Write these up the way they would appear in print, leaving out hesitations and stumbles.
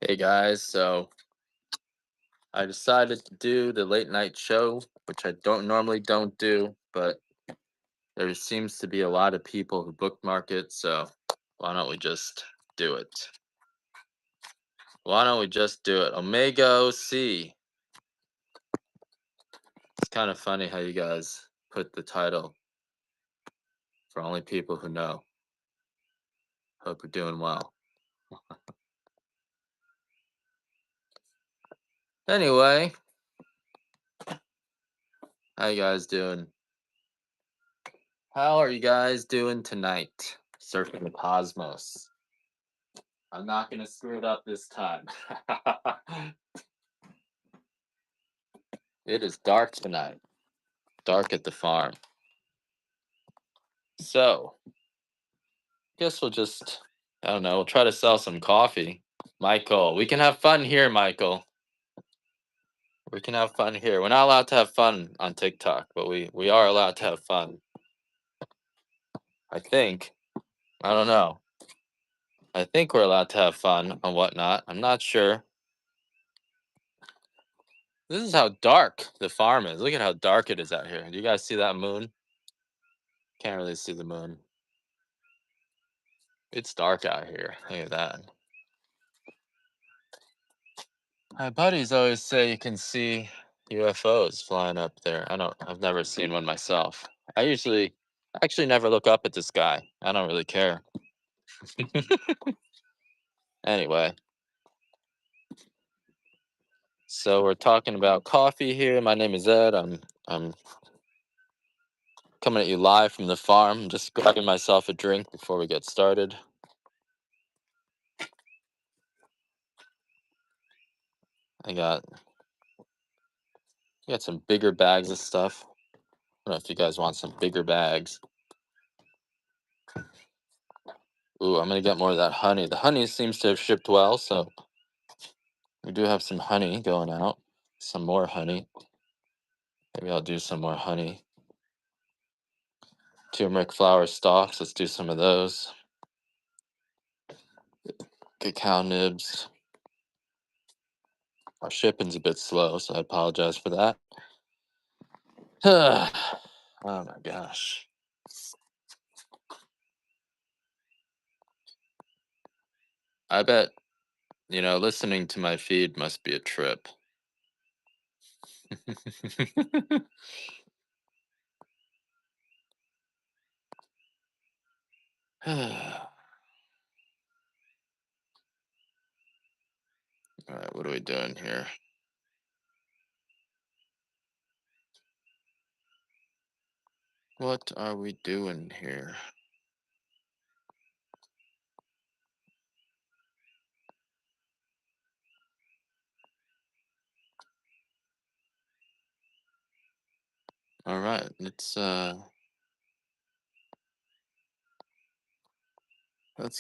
Hey guys, so I decided to do the late night show, which I don't do, but there seems to be a lot of people who bookmark it, so why don't we just do it? Why don't we just do it? Omega OC. It's kind of funny how you guys put the title for only people who know. Hope you're doing well. Anyway, how you guys doing? How are you guys doing tonight? Surfing the cosmos. I'm not gonna screw it up this time. It is dark tonight. Dark at the farm. So, guess we'll just, I don't know, we'll try to sell some coffee. Michael, we can have fun here, Michael. We can have fun here. We're not allowed to have fun on TikTok, but we are allowed to have fun. I think. I don't know. I think we're allowed to have fun and whatnot. I'm not sure. This is how dark the farm is. Look at how dark it is out here. Do you guys see that moon? Can't really see the moon. It's dark out here. Look at that. My buddies always say you can see UFOs flying up there. I've never seen one myself. I actually never look up at the sky. I don't really care. Anyway, so we're talking about coffee here. My name is Ed. I'm coming at you live from the farm. I'm just grabbing myself a drink before we get started. I got some bigger bags of stuff. I don't know if you guys want some bigger bags. Ooh, I'm gonna get more of that honey. The honey seems to have shipped well, so we do have some honey going out. Some more honey. Maybe I'll do some more honey. Turmeric flower stalks. Let's do some of those. Cacao nibs. Our shipping's a bit slow, so I apologize for that. Oh my gosh. I bet, listening to my feed must be a trip. All right, what are we doing here? What are we doing here? All right, let's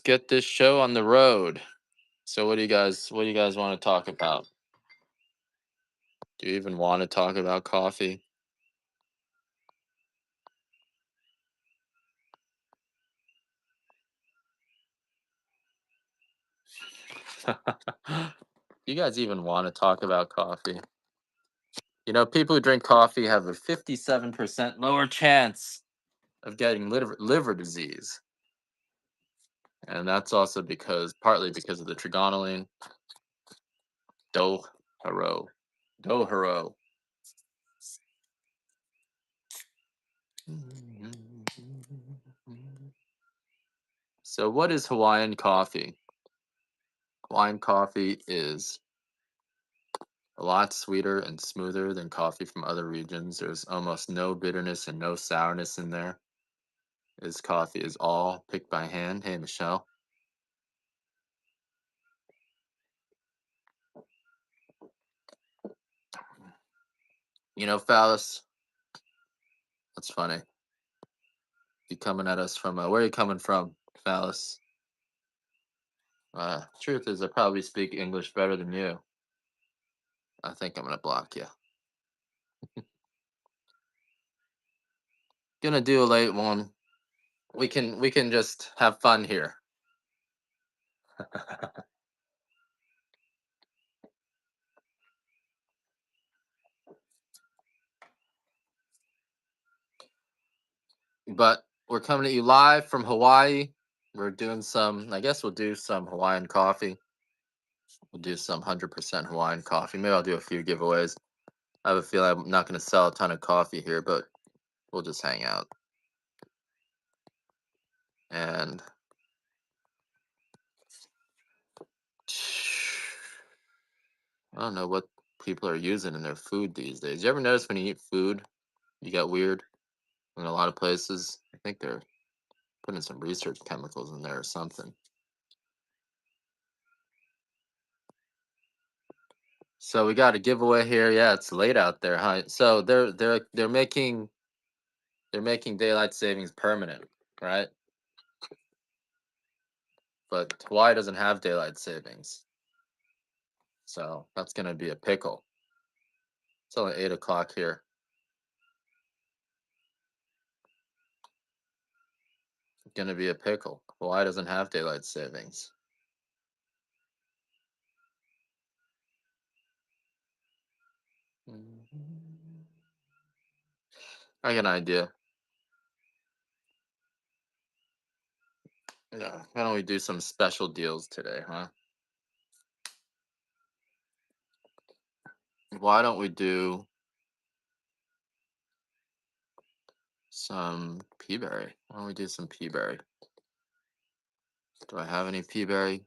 get this show on the road. So what do you guys want to talk about? Do you even want to talk about coffee? You guys even want to talk about coffee? People who drink coffee have a 57% lower chance of getting liver disease. And that's also partly because of the trigonylate, dohero, dohero. So, what is Hawaiian coffee? Hawaiian coffee is a lot sweeter and smoother than coffee from other regions. There's almost no bitterness and no sourness in there. This coffee is all picked by hand. Hey, Michelle. Phallus, that's funny. You coming at us from where are you coming from, Phallus? Truth is, I probably speak English better than you. I think I'm gonna block you. Gonna do a late one. We can just have fun here. But we're coming to you live from Hawaii. We're doing some, I guess we'll do some Hawaiian coffee. We'll do some 100% Hawaiian coffee. Maybe I'll do a few giveaways. I have a feeling I'm not going to sell a ton of coffee here, but we'll just hang out. And I don't know what people are using in their food these days. You ever notice when you eat food, you get weird in a lot of places? I think they're putting some research chemicals in there or something. So we got a giveaway here. Yeah, it's late out there, huh? So they're making daylight savings permanent, right? But Hawaii doesn't have daylight savings, so that's gonna be a pickle. It's only 8 o'clock here. Gonna be a pickle. Hawaii doesn't have daylight savings. I got an idea. Yeah, why don't we do some special deals today, huh? Why don't we do some peaberry? Why don't we do some peaberry? Do I have any peaberry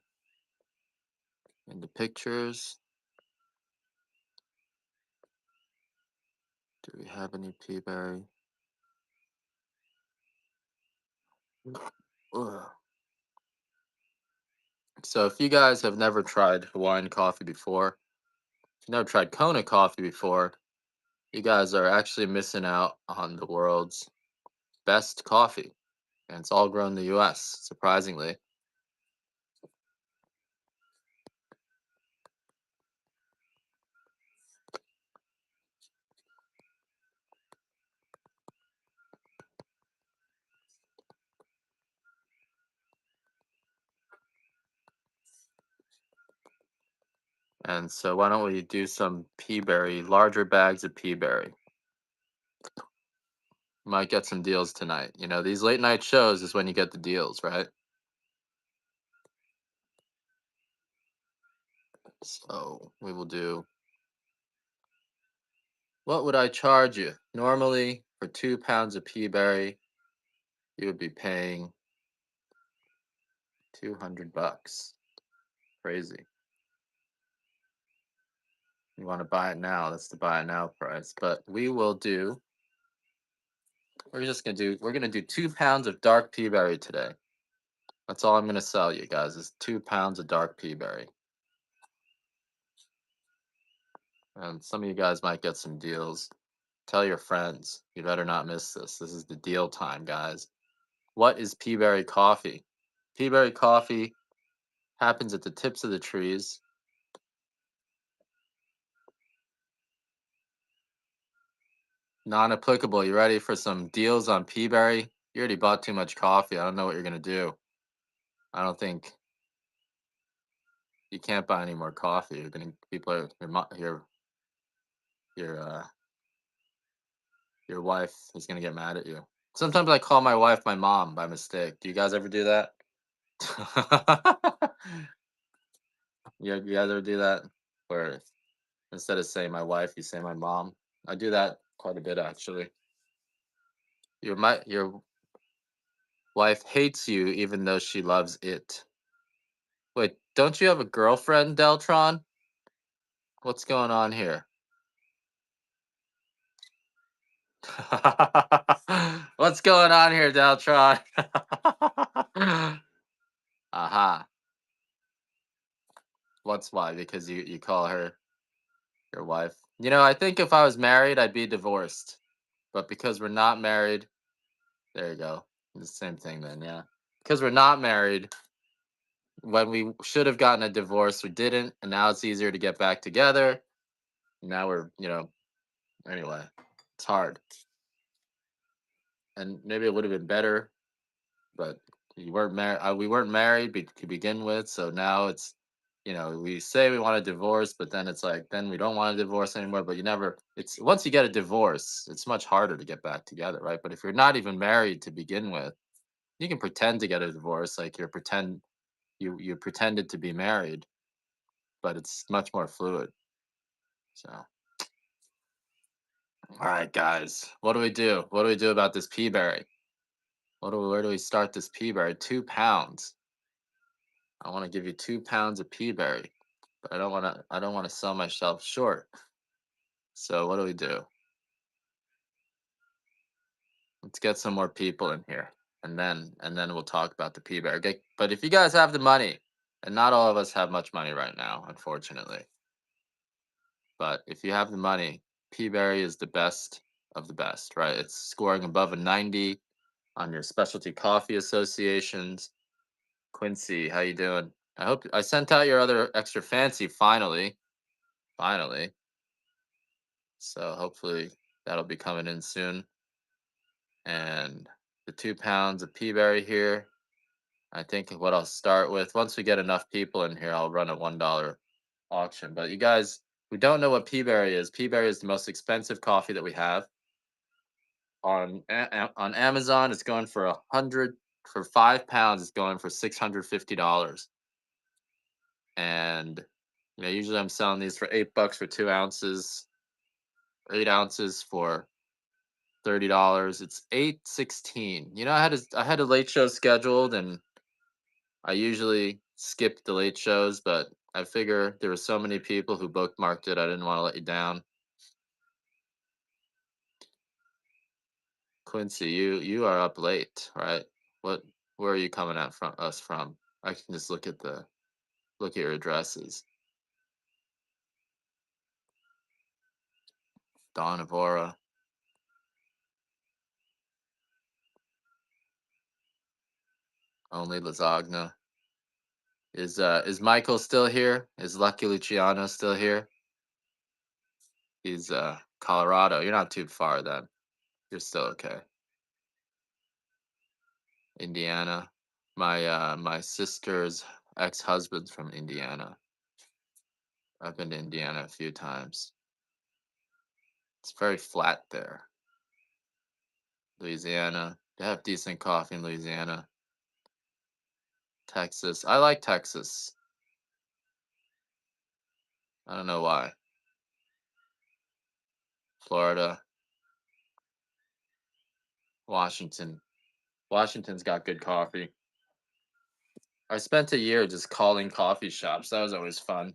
in the pictures? Do we have any peaberry? Ugh. So if you guys have never tried Hawaiian coffee before, if you've never tried Kona coffee before, you guys are actually missing out on the world's best coffee. And it's all grown in the US, surprisingly. And so why don't we do some peaberry, larger bags of peaberry? Might get some deals tonight. You know, these late night shows is when you get the deals, right? So we will do. What would I charge you? Normally, for 2 pounds of peaberry, you would be paying $200. Crazy. You want to buy it now? That's the buy it now price. But we will do. We're gonna do 2 pounds of dark peaberry today. That's all I'm gonna sell you guys is 2 pounds of dark peaberry. And some of you guys might get some deals. Tell your friends. You better not miss this. This is the deal time, guys. What is peaberry coffee? Peaberry coffee happens at the tips of the trees. Non-applicable. You ready for some deals on peaberry? You already bought too much coffee. I don't know what you're gonna do. I don't think you can't buy any more coffee. You're gonna people are your your wife is gonna get mad at you. Sometimes I call my wife my mom by mistake. Do you guys ever do that? You guys ever do that? Where instead of saying my wife, you say my mom? I do that quite a bit actually. Your wife hates you even though she loves it. Wait, don't you have a girlfriend, Deltron? What's going on here? What's going on here, Deltron? Aha. What's why? Because you call her your wife. You know, I think if I was married, I'd be divorced. But because we're not married, there you go. The same thing then, yeah. Because we're not married, when we should have gotten a divorce, we didn't, and now it's easier to get back together. Now anyway, it's hard. And maybe it would have been better, but you weren't married. We weren't married to begin with, so now it's we say we want a divorce, but then it's like then we don't want a divorce anymore. But you never. It's once you get a divorce, it's much harder to get back together, right? But if you're not even married to begin with, you can pretend to get a divorce, like you pretended to be married, but it's much more fluid. So, all right, guys, what do we do? What do we do about this pea berry? Where do we start this pea berry? 2 pounds. I want to give you 2 pounds of pea berry, but I don't want to sell myself short. So what do we do? Let's get some more people in here, and then we'll talk about the pea berry. But if you guys have the money, and not all of us have much money right now, unfortunately. But if you have the money, pea berry is the best of the best, right? It's scoring above a 90 on your specialty coffee associations. Quincy, how you doing? I hope I sent out your other extra fancy finally. Finally. So hopefully that'll be coming in soon. And the 2 pounds of pea berry here. I think what I'll start with, once we get enough people in here, I'll run a $1 auction. But you guys who don't know what pea berry is, pea berry is the most expensive coffee that we have. On Amazon, it's going for 100 for 5 pounds. It's going for $650, and usually I'm selling these for $8 for 2 ounces, 8 ounces for $30. It's 8.16. I had a late show scheduled, and I usually skip the late shows, but I figure there were so many people who bookmarked it. I didn't want to let you down. Quincy, you are up late, right? What Where are you coming at from us from? I can just look at your addresses. Dawn of Aura, only Lasagna. Is Michael still here? Is Lucky Luciano still here? He's Colorado. You're not too far then. You're still okay. Indiana. My sister's ex-husband's from Indiana. I've been to Indiana a few times. It's very flat there. Louisiana. They have decent coffee in Louisiana. Texas. I like Texas. I don't know why. Florida. Washington. Washington's got good coffee. I spent a year just calling coffee shops. That was always fun.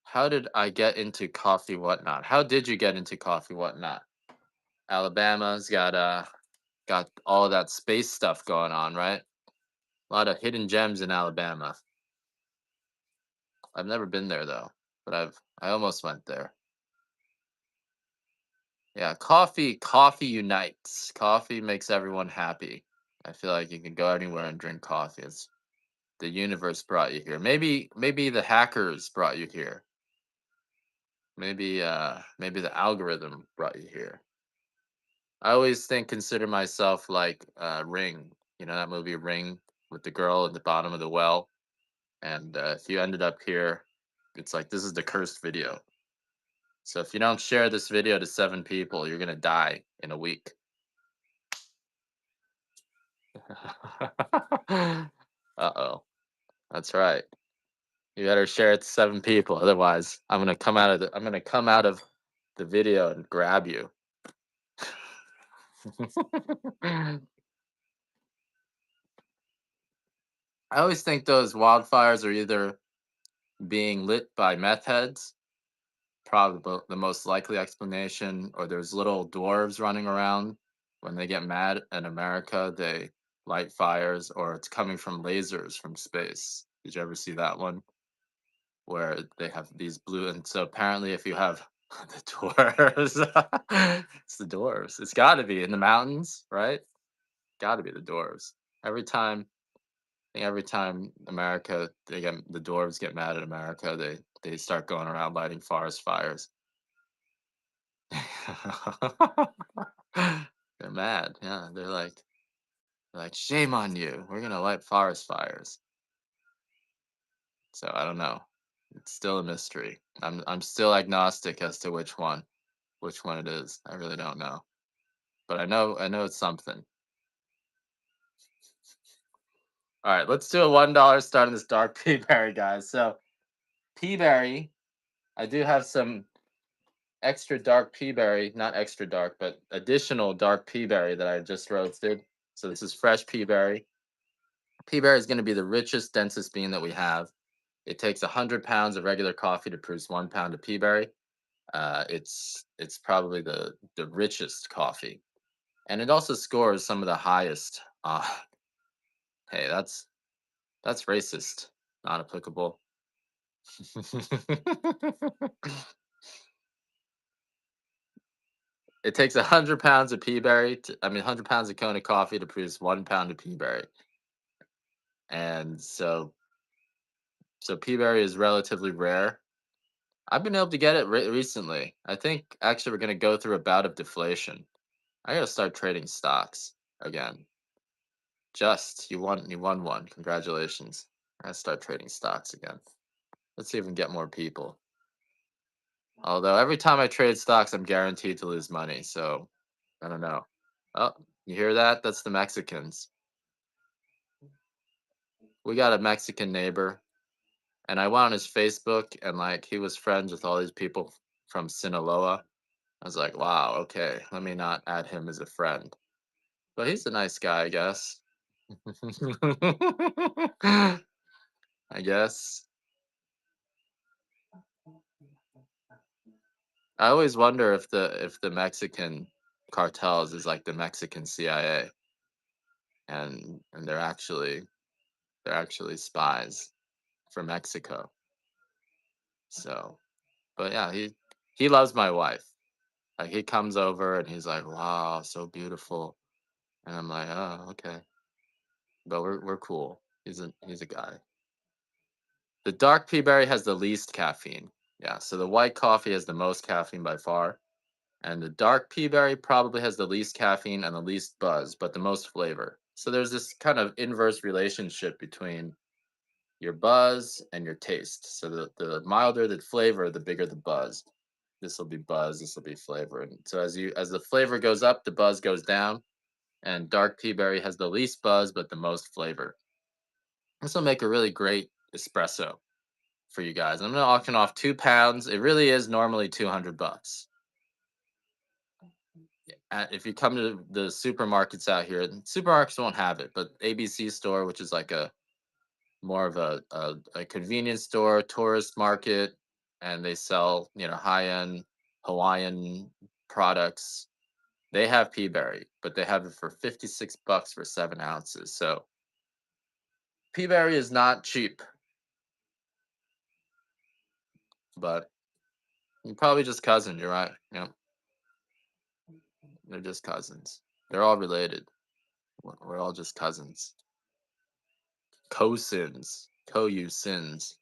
How did I get into coffee whatnot? How did you get into coffee whatnot? Alabama's got all of that space stuff going on, right? A lot of hidden gems in Alabama. I've never been there though, but I almost went there. Yeah, coffee unites. Coffee makes everyone happy. I feel like you can go anywhere and drink coffee. It's the universe brought you here. Maybe the hackers brought you here. Maybe the algorithm brought you here. I always consider myself like Ring. You know that movie Ring with the girl at the bottom of the well, and if you ended up here, it's like this is the cursed video. So if you don't share this video to 7 people, you're gonna die in a week. Uh-oh. That's right. You better share it to 7 people, otherwise I'm gonna come out of the video and grab you. I always think those wildfires are either being lit by meth heads, probably the most likely explanation, or there's little dwarves running around. When they get mad in America, they light fires, or it's coming from lasers from space. Did you ever see that one? Where they have these blue, and so apparently if you have the dwarves, it's the dwarves. It's got to be in the mountains, right? Got to be the dwarves. Every time, I think every time America, the dwarves get mad at America, they start going around lighting forest fires. They're mad. Yeah, they're like, shame on you. We're gonna light forest fires. So I don't know. It's still a mystery. I'm still agnostic as to which one it is. I really don't know. But I know it's something. All right, let's do a $1 start on this dark pea berry, guys. So pea berry, I do have some extra dark pea berry, not extra dark, but additional dark pea berry that I just roasted. So this is fresh pea berry. Pea berry is going to be the richest, densest bean that we have. It takes 100 pounds of regular coffee to produce 1 pound of pea berry. It's probably the richest coffee, and it also scores some of the highest. Hey, that's racist. Not applicable. It takes 100 pounds of pea berry. I mean, 100 pounds of Kona coffee to produce 1 pound of pea berry, and so pea berry is relatively rare. I've been able to get it recently. I think actually we're gonna go through a bout of deflation. I gotta start trading stocks again. Just you won one. Congratulations. I gotta start trading stocks again. Let's see if we can get more people. Although every time I trade stocks, I'm guaranteed to lose money. So I don't know. Oh, you hear that? That's the Mexicans. We got a Mexican neighbor, and I went on his Facebook, and like he was friends with all these people from Sinaloa. I was like, wow, okay, let me not add him as a friend. But he's a nice guy, I guess. I guess. I always wonder if the Mexican cartels is like the Mexican CIA, and they're actually spies for Mexico. So, but yeah, he loves my wife. Like he comes over and he's like, "Wow, so beautiful," and I'm like, "Oh, okay." But we're cool. He's a guy. The dark pea berry has the least caffeine. Yeah, so the white coffee has the most caffeine by far. And the dark pea berry probably has the least caffeine and the least buzz, but the most flavor. So there's this kind of inverse relationship between your buzz and your taste. So the milder the flavor, the bigger the buzz. This will be buzz, this will be flavor. And so as the flavor goes up, the buzz goes down. And dark pea berry has the least buzz but the most flavor. This will make a really great espresso for you guys. I'm gonna auction off 2 pounds. It really is normally $200. If you come to the supermarkets out here, supermarkets won't have it, but ABC store, which is like a more of a convenience store, tourist market, and they sell high end Hawaiian products. They have pea berry, but they have it for $56 for 7 ounces. So pea berry is not cheap, but you're probably just cousins. You're right. They're just cousins. They're all related. We're all just cousins. Cousins. Co-you-sins.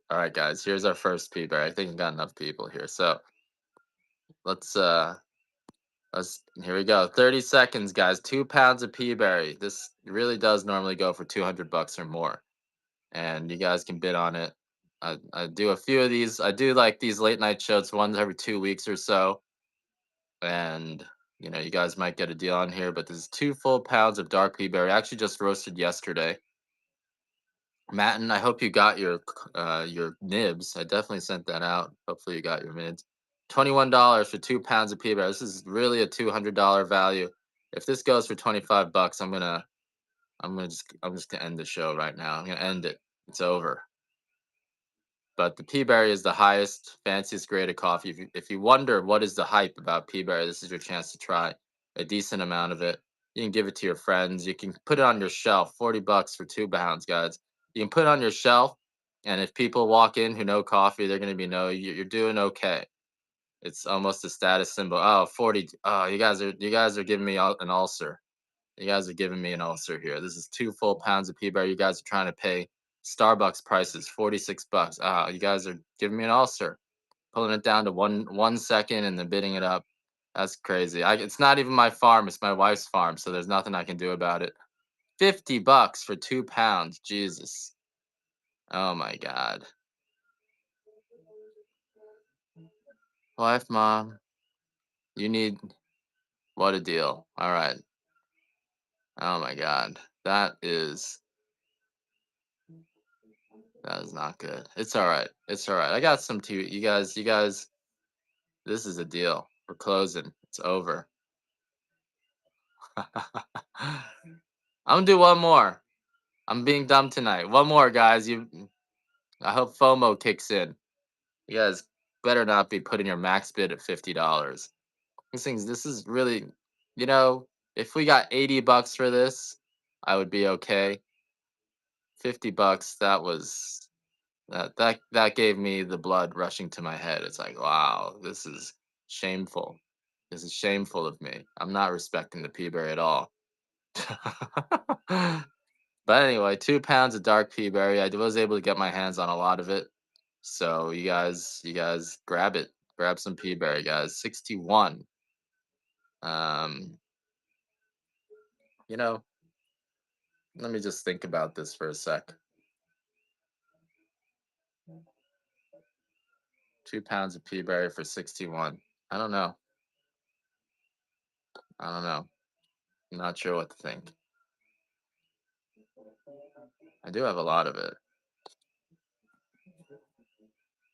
All right, guys. Here's our first pea berry. I think we got enough people here. So let's here we go. 30 seconds, guys. 2 pounds of pea berry. This really does normally go for $200 or more. And you guys can bid on it. I do a few of these. I do like these late night shows, ones every 2 weeks or so. And you guys might get a deal on here, but this is 2 full pounds of dark pea berry. I actually just roasted yesterday. Matten, I hope you got your nibs. I definitely sent that out. Hopefully you got your mids. $21 for 2 pounds of pea berry. This is really a $200 value. If this goes for $25, I'm just gonna end the show right now. I'm gonna end it. It's over. But the pea berry is the highest, fanciest grade of coffee. If you wonder what is the hype about pea berry, this is your chance to try a decent amount of it. You can give it to your friends. You can put it on your shelf. $40 for 2 pounds, guys. You can put it on your shelf, and if people walk in who know coffee, they're gonna be you're doing okay. It's almost a status symbol. Oh, 40. Oh, you guys are giving me an ulcer. You guys are giving me an ulcer here. This is 2 full pounds of pea berry. You guys are trying to pay Starbucks prices, $46. Ah, you guys are giving me an ulcer. Pulling it down to one second and then bidding it up. That's crazy. It's not even my farm. It's my wife's farm, so there's nothing I can do about it. $50 for 2 pounds. Jesus. Oh my god. Wife, mom, you need what a deal. All right. Oh my god. That is not good. It's all right. It's all right. I got some tea. You guys, this is a deal. We're closing. It's over. I'm gonna do one more. I'm being dumb tonight. One more, guys. I hope FOMO kicks in. You guys better not be putting your max bid at $50. This is really, you know, if we got 80 bucks for this, I would be okay. 50 bucks, that gave me the blood rushing to my head. It's like, wow, this is shameful. This is shameful of me. I'm not respecting the peaberry at all. But anyway, 2 pounds of dark peaberry. I was able to get my hands on a lot of it. So you guys grab it. Grab some peaberry, guys. 61. Um, you know, let me just think about this for a sec. 2 pounds of peaberry for 61. I don't know. I don't know. I'm not sure what to think. I do have a lot of it.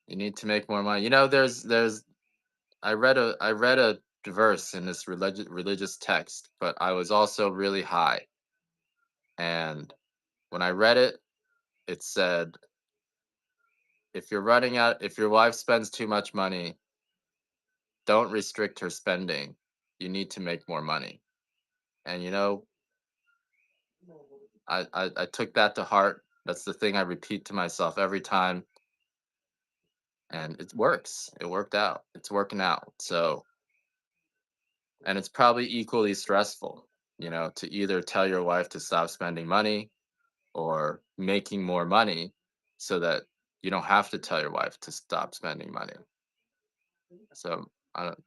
You need to make more money. There's I read a verse in this religious text, but I was also really high. And when I read it, it said, if your wife spends too much money, don't restrict her spending. You need to make more money. And I took that to heart. That's the thing I repeat to myself every time, and it works. It worked out. It's working out. So, and it's probably equally stressful, to either tell your wife to stop spending money or making more money so that you don't have to tell your wife to stop spending money. So, I don't,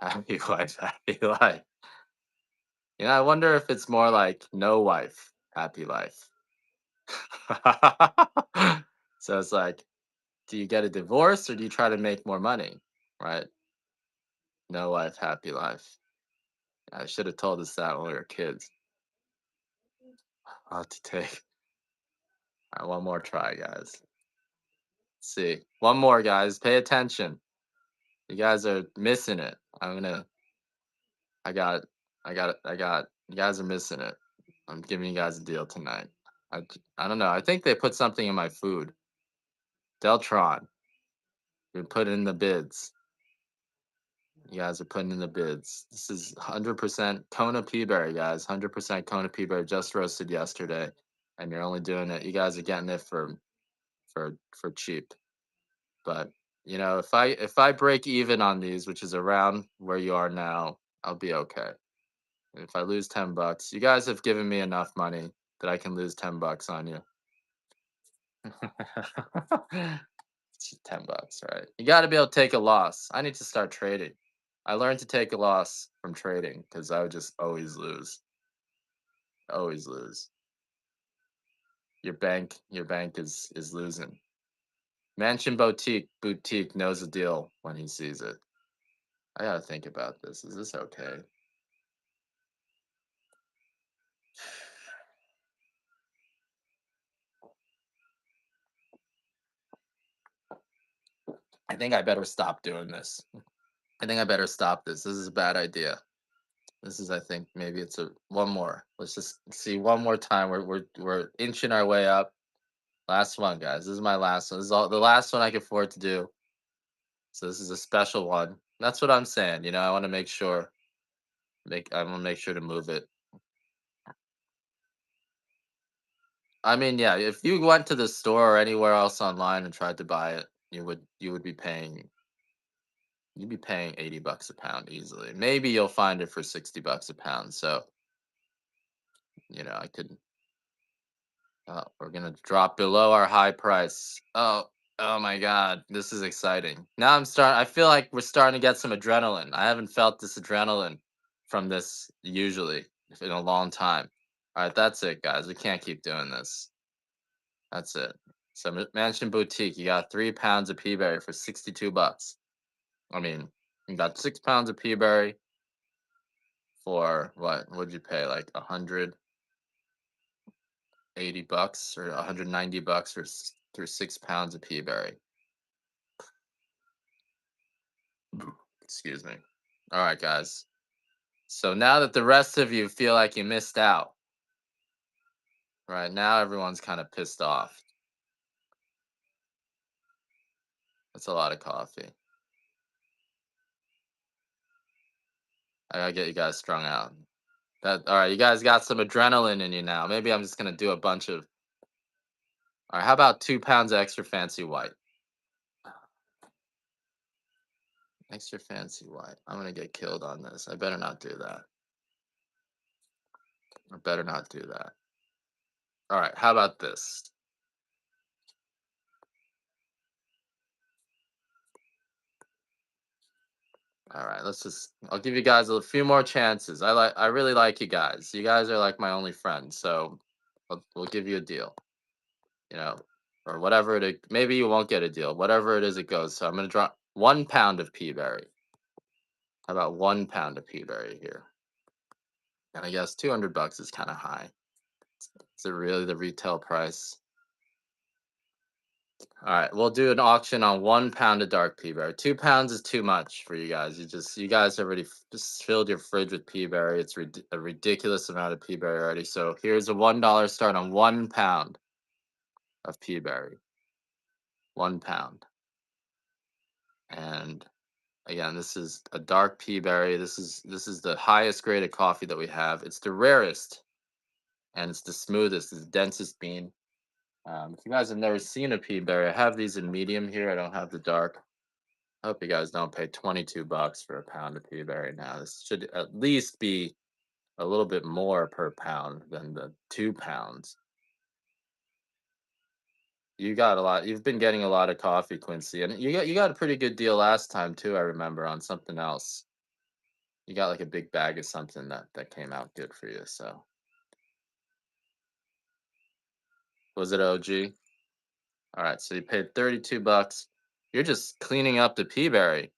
happy wife, happy life. I wonder if it's more like no wife, happy life. So it's like, do you get a divorce or do you try to make more money? Right? No wife, happy life. I should have told us that when we were kids. I'll have to take one more try, guys. Let's see. One more, guys. Pay attention. You guys are missing it. I got, you guys are missing it. I'm giving you guys a deal tonight. I don't know. I think they put something in my food. Deltron. We put in the bids. You guys are putting in the bids. This is 100% Kona peaberry, guys. 100% Kona peaberry just roasted yesterday, and you're only doing it. You guys are getting it for cheap. But if I break even on these, which is around where you are now, I'll be okay. If I lose 10 bucks, you guys have given me enough money that I can lose 10 bucks on you. It's just 10 bucks, right? You got to be able to take a loss. I need to start trading. I learned to take a loss from trading because I would just always lose. Always lose. Your bank is losing. Mansion boutique knows a deal when he sees it. I gotta think about this. Is this okay? I think I better stop doing this. I think I better stop this. This is a bad idea. This is, I think, maybe it's a one more. Let's just see one more time. We're inching our way up. Last one, guys. This is my last one. This is all the last one I can afford to do. So this is a special one. That's what I'm saying. I want to make sure. I want to make sure to move it. I mean, yeah. If you went to the store or anywhere else online and tried to buy it, you would be paying. You'd be paying 80 bucks a pound easily. Maybe you'll find it for 60 bucks a pound. So I could. We're gonna drop below our high price. Oh my God, this is exciting. Now I feel like we're starting to get some adrenaline. I haven't felt this adrenaline from this usually in a long time. All right, that's it, guys. We can't keep doing this. That's it. So Mansion Boutique, you got 3 pounds of peaberry for $62. I mean, you got 6 pounds of peaberry for what? Would you pay like $180 or $190 for 6 pounds of peaberry? Excuse me. All right, guys. So now that the rest of you feel like you missed out, right now everyone's kind of pissed off. That's a lot of coffee. I gotta get you guys strung out. That all right? You guys got some adrenaline in you now. Maybe I'm just gonna do a bunch of. All right, how about 2 pounds of extra fancy white? Extra fancy white. I'm gonna get killed on this. I better not do that. I better not do that. All right, how about this? All right, let's just. I'll give you guys a few more chances. I really like you guys. You guys are like my only friends, so we'll give you a deal. You know, or whatever it. Maybe you won't get a deal. Whatever it is, it goes. So I'm gonna drop 1 pound of peaberry. How about 1 pound of peaberry here? And I guess $200 is kind of high. Is it really the retail price? All right, we'll do an auction on 1 pound of dark peaberry. 2 pounds is too much for you guys. You guys already just filled your fridge with peaberry. It's a ridiculous amount of peaberry already. So here's a $1 start on 1 pound of peaberry. 1 pound. And again, this is a dark peaberry. This is the highest grade of coffee that we have. It's the rarest, and it's the smoothest, it's the densest bean. If you guys have never seen a peaberry, I have these in medium here. I don't have the dark. I hope you guys don't pay $22 for a pound of peaberry now. This should at least be a little bit more per pound than the 2 pounds. You got a lot. You've been getting a lot of coffee, Quincy, and you got a pretty good deal last time too. I remember on something else. You got like a big bag of something that came out good for you. So was it OG? All right, so you paid $32. You're just cleaning up the peaberry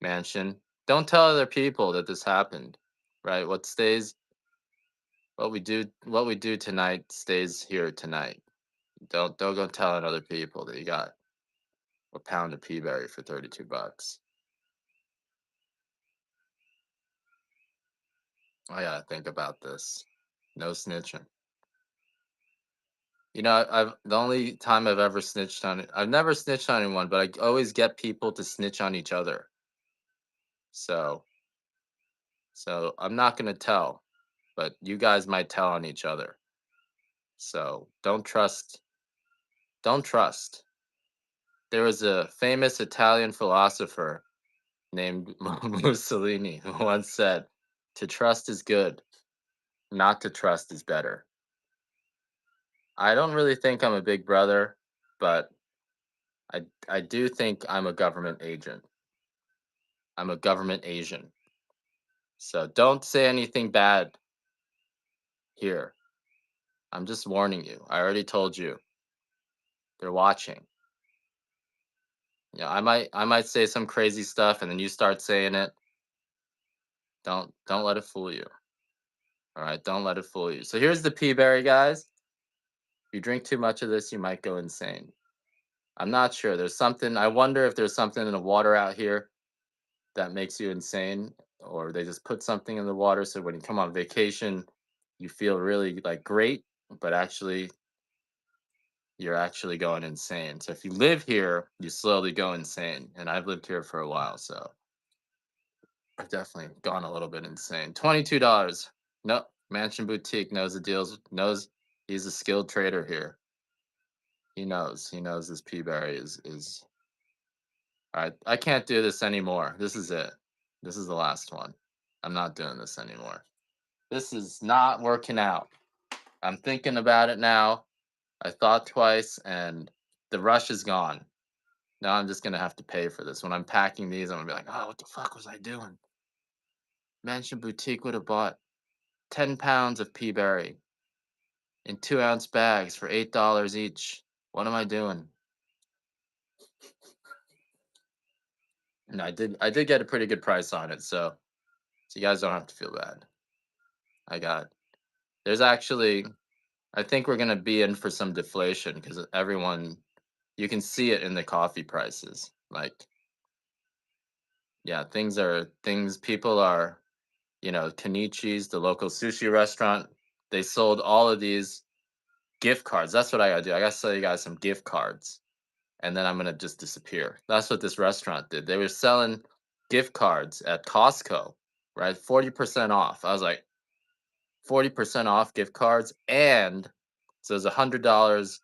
mansion. Don't tell other people that this happened, right? What we do tonight stays here tonight. Don't go telling other people that you got a pound of peaberry for $32. I gotta think about this. No snitching. I've the only time I've ever snitched on it. I've never snitched on anyone, but I always get people to snitch on each other. So so I'm not gonna tell, but you guys might tell on each other. So don't trust. Don't trust. There was a famous Italian philosopher named Mussolini who once said, "To trust is good, not to trust is better." I don't really think I'm a big brother, but I do think I'm a government agent. I'm a government agent. So don't say anything bad here. I'm just warning you. I already told you. They're watching. I might say some crazy stuff and then you start saying it. Don't let it fool you. All right, don't let it fool you. So here's the peaberry, guys. If you drink too much of this, you might go insane. I'm not sure. There's something. I wonder if there's something in the water out here that makes you insane, or they just put something in the water so when you come on vacation, you feel really like great, but actually you're actually going insane. So if you live here, you slowly go insane. And I've lived here for a while, so I've definitely gone a little bit insane. $22. No, Mansion Boutique knows the deals, knows he's a skilled trader here. He knows. He knows this Peaberry is all right. I can't do this anymore. This is it. This is the last one. I'm not doing this anymore. This is not working out. I'm thinking about it now. I thought twice and the rush is gone. Now I'm just gonna have to pay for this. When I'm packing these, I'm gonna be like, oh, what the fuck was I doing? Mansion Boutique would have bought 10 pounds of Peaberry in 2-ounce bags for $8 each. What am I doing? No, I did get a pretty good price on it, so you guys don't have to feel bad. I got there's actually I think we're gonna be in for some deflation because everyone you can see it in the coffee prices. Like, yeah, things people are, Kenichi's, the local sushi restaurant, they sold all of these gift cards. That's what I gotta do. I gotta sell you guys some gift cards, and then I'm gonna just disappear. That's what this restaurant did. They were selling gift cards at Costco, right? 40% off. I was like, 40% off gift cards, and so it's $100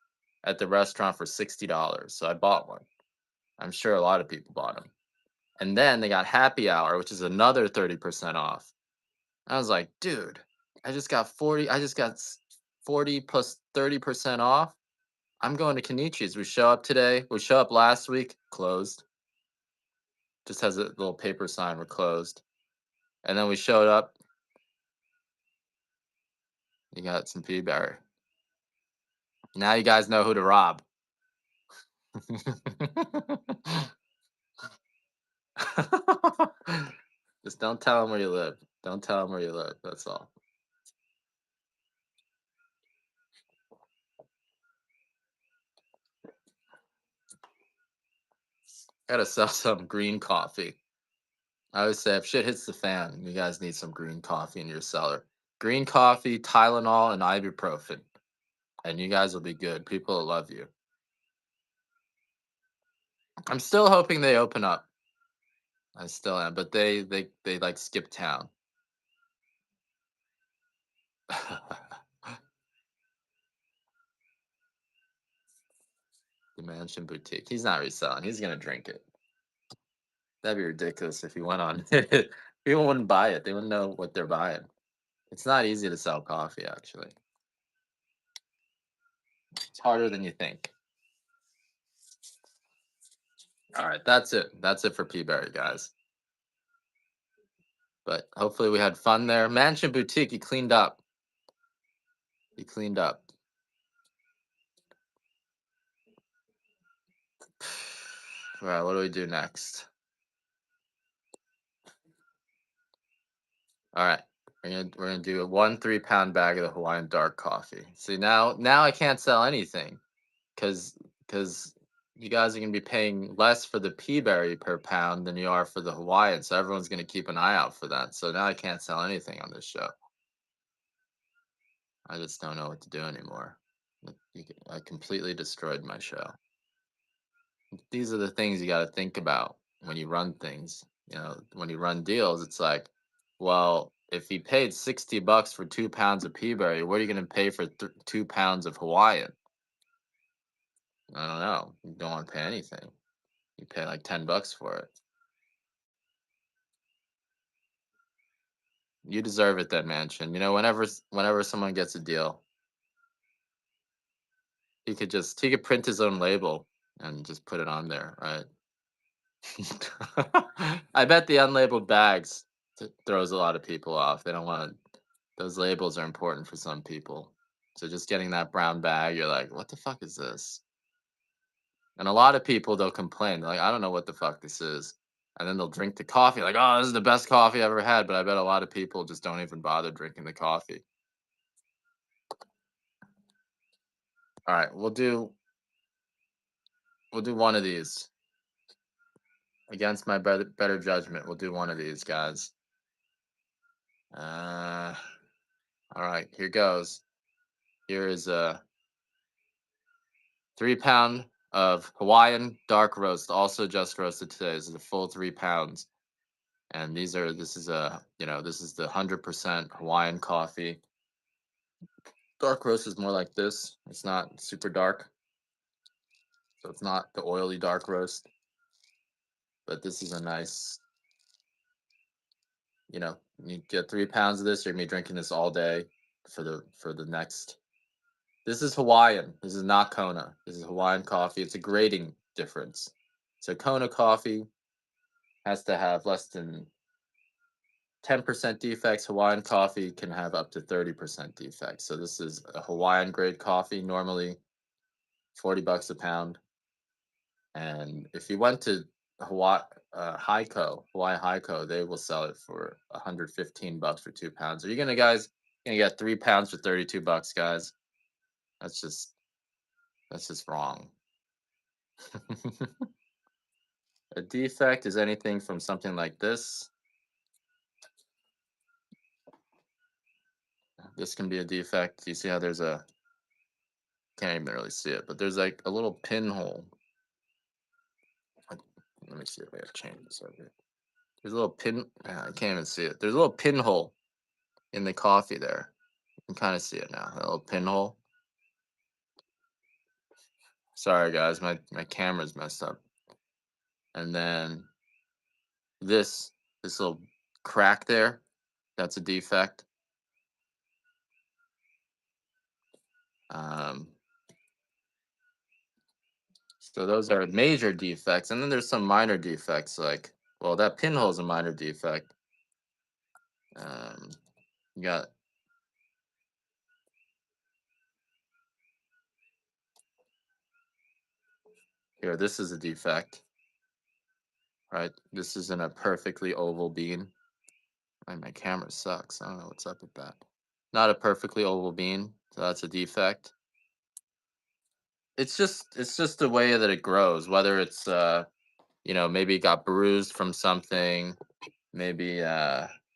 at the restaurant for $60. So I bought one. I'm sure a lot of people bought them. And then they got happy hour, which is another 30% off. I was like, dude, I just got 40 plus 30% off. I'm going to Kenichi's. We show up today. We show up last week, closed. Just has a little paper sign, we're closed. And then we showed up. You got some Peaberry. Now you guys know who to rob. Just don't tell them where you live. Don't tell them where you live. That's all. Gotta sell some green coffee. I always say if shit hits the fan, you guys need some green coffee in your cellar. Green coffee, Tylenol, and ibuprofen, and you guys will be good. People will love you. I'm still hoping they open up. I still am, but they like skip town. The Mansion Boutique. He's not reselling. He's gonna drink it. That'd be ridiculous if he went on. People wouldn't buy it. They wouldn't know what they're buying. It's not easy to sell coffee, actually. It's harder than you think. All right, that's it. That's it for Peaberry, guys. But hopefully we had fun there. Mansion Boutique, you cleaned up. You cleaned up. All right, what do we do next? All right, we're gonna do a 1 3 pound bag of the Hawaiian dark coffee. See, now I can't sell anything because you guys are gonna be paying less for the Peaberry per pound than you are for the Hawaiian. So everyone's gonna keep an eye out for that. So now I can't sell anything on this show. I just don't know what to do anymore. I completely destroyed my show. These are the things you got to think about when you run things. When you run deals, it's like, well, if he paid $60 for 2 pounds of Peaberry, what are you going to pay for 2 pounds of Hawaiian? I don't know. You don't want to pay anything. You pay like $10 for it. You deserve it, then, Mansion. Whenever someone gets a deal, he could print his own label and just put it on there, right? I bet the unlabeled bags throws a lot of people off. They don't want those labels are important for some people. So just getting that brown bag, you're like, what the fuck is this? And a lot of people they'll complain. They're like, I don't know what the fuck this is. And then they'll drink the coffee, like, oh, this is the best coffee I've ever had. But I bet a lot of people just don't even bother drinking the coffee. All right, we'll do one of these. Against my better judgment, we'll do one of these, guys. All right, here goes. Here is a 3 pound of Hawaiian dark roast, also just roasted today. This is a full 3 pounds, and this is the 100% Hawaiian coffee. Dark roast is more like this. It's not super dark, so it's not the oily dark roast. But this is a nice, you get 3 pounds of this. You're gonna be drinking this all day for the next. This is Hawaiian. This is not Kona. This is Hawaiian coffee. It's a grading difference. So Kona coffee has to have less than 10% defects. Hawaiian coffee can have up to 30% defects. So this is a Hawaiian grade coffee. Normally, $40 a pound. And if you went to Hawaii, Hawaii Hico, they will sell it for $115 for 2 pounds. Are you gonna guys gonna get 3 pounds for $32, guys? That's just that's just wrong. A defect is anything from something like this. This can be a defect. You see how there's a can't even really see it, but there's like a little pinhole. Let me see if I have change this over here. There's a little I can't even see it. There's a little pinhole in the coffee there. You can kind of see it now. A little pinhole. Sorry guys, my camera's messed up. And then this this little crack there, that's a defect. Um, so those are major defects, and then there's some minor defects like, well, that pinhole is a minor defect. You got here. This is a defect, right? This isn't a perfectly oval bean. My camera sucks. I don't know what's up with that. Not a perfectly oval bean, so that's a defect. It's just the way that it grows. Whether it's maybe it got bruised from something, maybe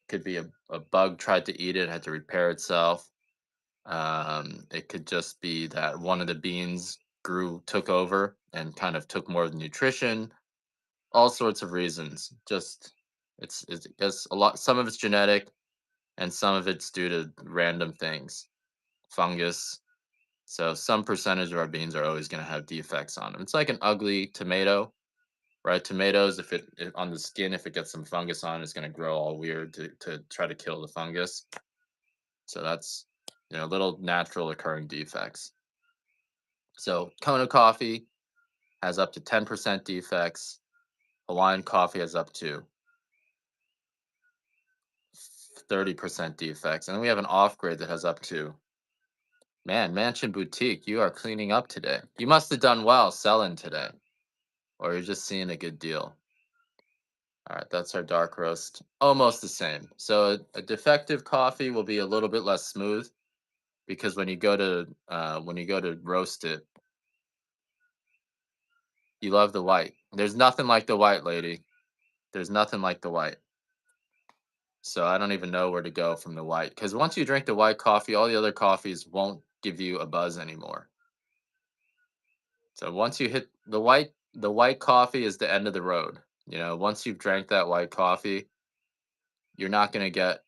could be a bug tried to eat it, had to repair itself. It could just be that one of the beans took over and kind of took more of the nutrition. All sorts of reasons. Just it's guess a lot. Some of it's genetic, and some of it's due to random things, fungus. So some percentage of our beans are always going to have defects on them. It's like an ugly tomato, right? Tomatoes, on the skin, if it gets some fungus on, it's going to grow all weird to try to kill the fungus. So that's little natural occurring defects. So Kona coffee has up to 10% defects. Hawaiian coffee has up to 30% defects, and then we have an off grade that has up to. Man, Mansion Boutique, you are cleaning up today. You must have done well selling today, or you're just seeing a good deal. All right, that's our dark roast. Almost the same. So a defective coffee will be a little bit less smooth because when you go to roast it, you love the white. There's nothing like the white, lady. There's nothing like the white. So I don't even know where to go from the white because once you drink the white coffee, all the other coffees won't give you a buzz anymore. So once you hit the white coffee is the end of the road. Once you've drank that white coffee, you're not gonna get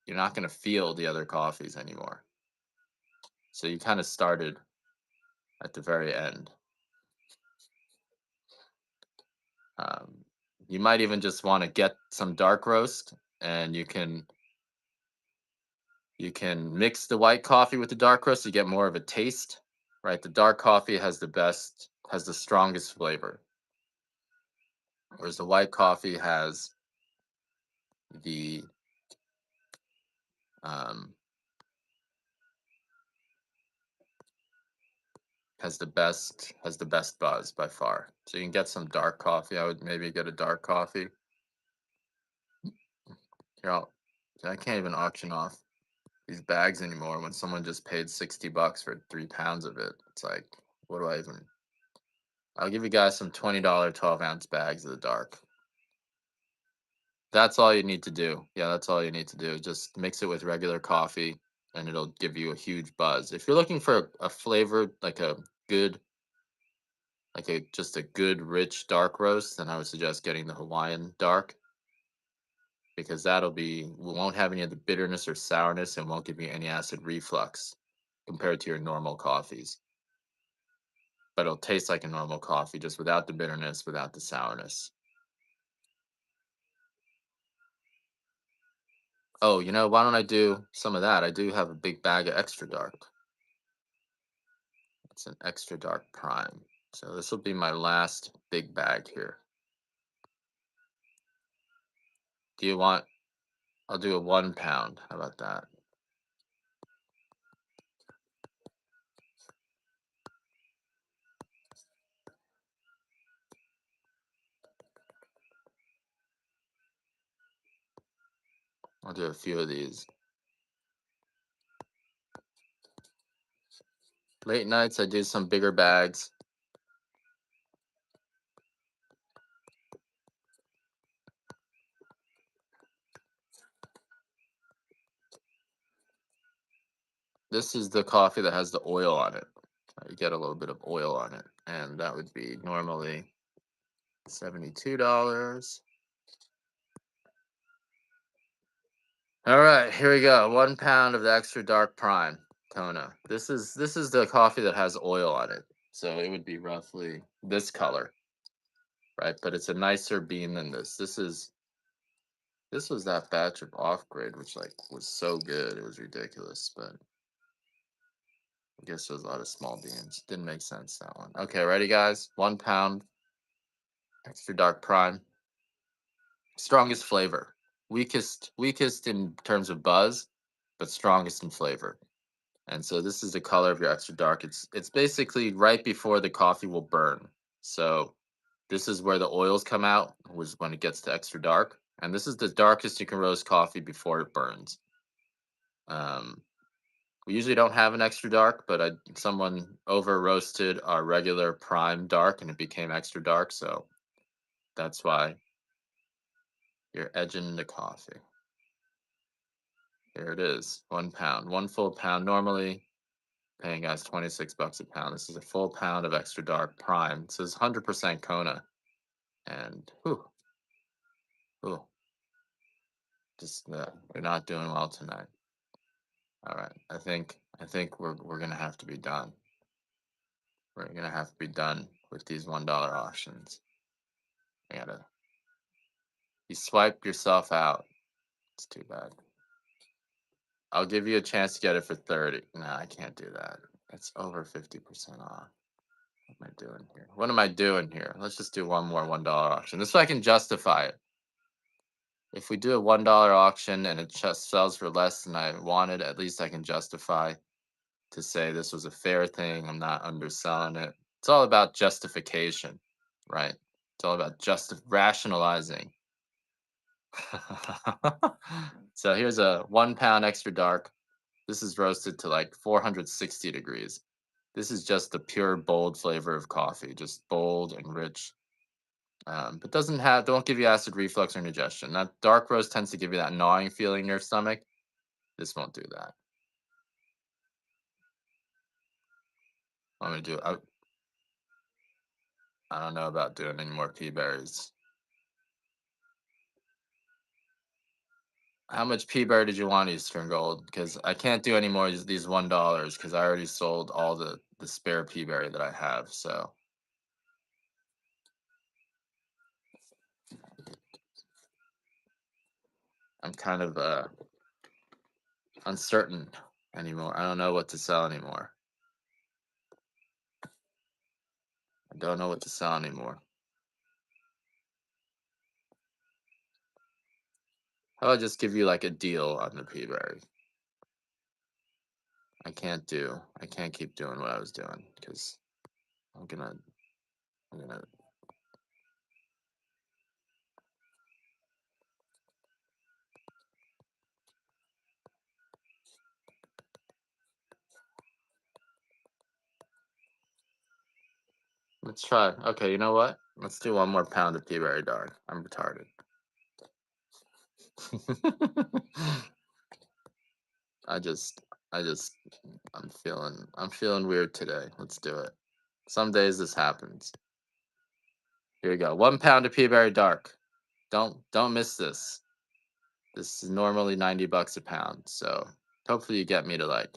you're not gonna feel the other coffees anymore. So you kind of started at the very end. Um, you might even just want to get some dark roast, and you can mix the white coffee with the dark roast to get more of a taste. Right, the dark coffee has the strongest flavor, whereas the white coffee the um, has the best buzz by far. So you can get some dark coffee. I would maybe get a dark coffee. Here, I can't even auction off these bags anymore when someone just paid $60 for 3 pounds of it. It's like, what do I even? I'll give you guys some $20 12-ounce bags of the dark. That's all you need to do. Yeah, that's all you need to do. Just mix it with regular coffee, and it'll give you a huge buzz. If you're looking for a flavor like a good just a good rich dark roast, then I would suggest getting the Hawaiian dark because won't have any of the bitterness or sourness and won't give you any acid reflux compared to your normal coffees. But it'll taste like a normal coffee just without the bitterness, without the sourness. Oh, why don't I do some of that? I do have a big bag of extra dark. It's an extra dark prime. So this will be my last big bag here. Do you want I'll do a 1 pound. How about that? I'll do a few of these. Late nights, I do some bigger bags. This is the coffee that has the oil on it. You get a little bit of oil on it, and that would be normally $72. All right, here we go. 1 pound of the extra dark prime Kona. This is the coffee that has oil on it, so it would be roughly this color, right? But it's a nicer bean than this. This was that batch of off grade, which like was so good, it was ridiculous. But I guess there was a lot of small beans. Didn't make sense that one. Okay, ready, guys? 1 pound extra dark prime. Strongest flavor. Weakest in terms of buzz, but strongest in flavor. And so this is the color of your extra dark. It's basically right before the coffee will burn. So this is where the oils come out, was when it gets to extra dark. And this is the darkest you can roast coffee before it burns. Um, we usually don't have an extra dark, but someone over roasted our regular prime dark and it became extra dark. So that's why you're edging the coffee. Here it is, 1 pound, 1 full pound. Normally paying guys $26 a pound. This is a full pound of extra dark prime. This is 100% Kona. And whew, just we're not doing well tonight. All right, I think we're gonna have to be done. We're gonna have to be done with these $1 auctions. I gotta. You swipe yourself out. It's too bad. I'll give you a chance to get it for 30. No, I can't do that. It's over 50% off. What am I doing here? What am I doing here? Let's just do one more $1 auction. This way I can justify it. If we do a $1 auction and it just sells for less than I wanted, at least I can justify to say this was a fair thing. I'm not underselling it. It's all about justification, right? It's all about just rationalizing. So here's a 1 pound extra dark. This is roasted to like 460 degrees. This is just the pure bold flavor of coffee, just bold and rich. But don't give you acid reflux or indigestion. That dark roast tends to give you that gnawing feeling in your stomach. This won't do that. I'm gonna do. I don't know about doing any more pea berries. How much pea berry did you want, Eastern Gold? Because I can't do any more of these $1 because I already sold all the spare pea berry that I have. So I'm kind of uncertain anymore. I don't know what to sell anymore. I don't know what to sell anymore. How about I just give you like a deal on the pea berry? I can't keep doing what I was doing because I'm gonna let's try. Okay, you know what? Let's do one more pound of pea berry dark. I'm retarded. I just I just I'm feeling weird today. Let's do it. Some days this happens. Here we go. 1 pound of pea berry dark. Don't miss this. This is normally $90 a pound. So hopefully you get me to like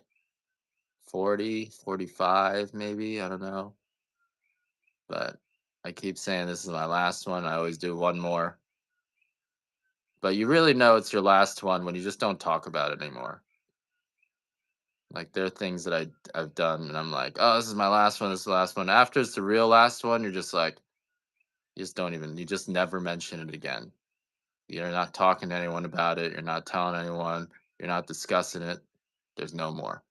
40, 45 maybe. I don't know. But I keep saying this is my last one. I always do one more. But you really know it's your last one when you just don't talk about it anymore. Like there are things that I've done and I'm like, oh, this is my last one, this is the last one. After it's the real last one, you're just like, you just never mention it again. You're not talking to anyone about it, you're not telling anyone, you're not discussing it. There's no more.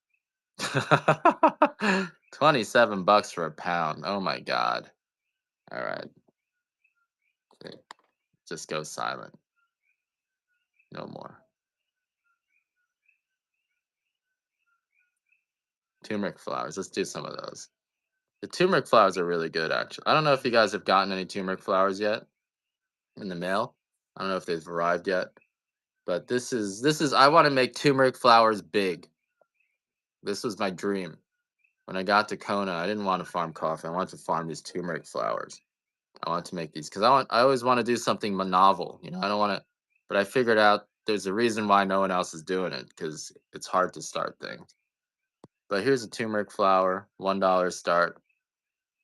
$27 for a pound. Oh my god. All right. Okay. Just go silent. No more. Turmeric flowers. Let's do some of those. The turmeric flowers are really good, actually. I don't know if you guys have gotten any turmeric flowers yet in the mail. I don't know if they've arrived yet, but this is. I want to make turmeric flowers big. This was my dream. When I got to Kona, I didn't want to farm coffee. I wanted to farm these turmeric flowers. I want to make these because I always want to do something novel. I don't want to, but I figured out there's a reason why no one else is doing it because it's hard to start things. But here's a turmeric flower, $1 start.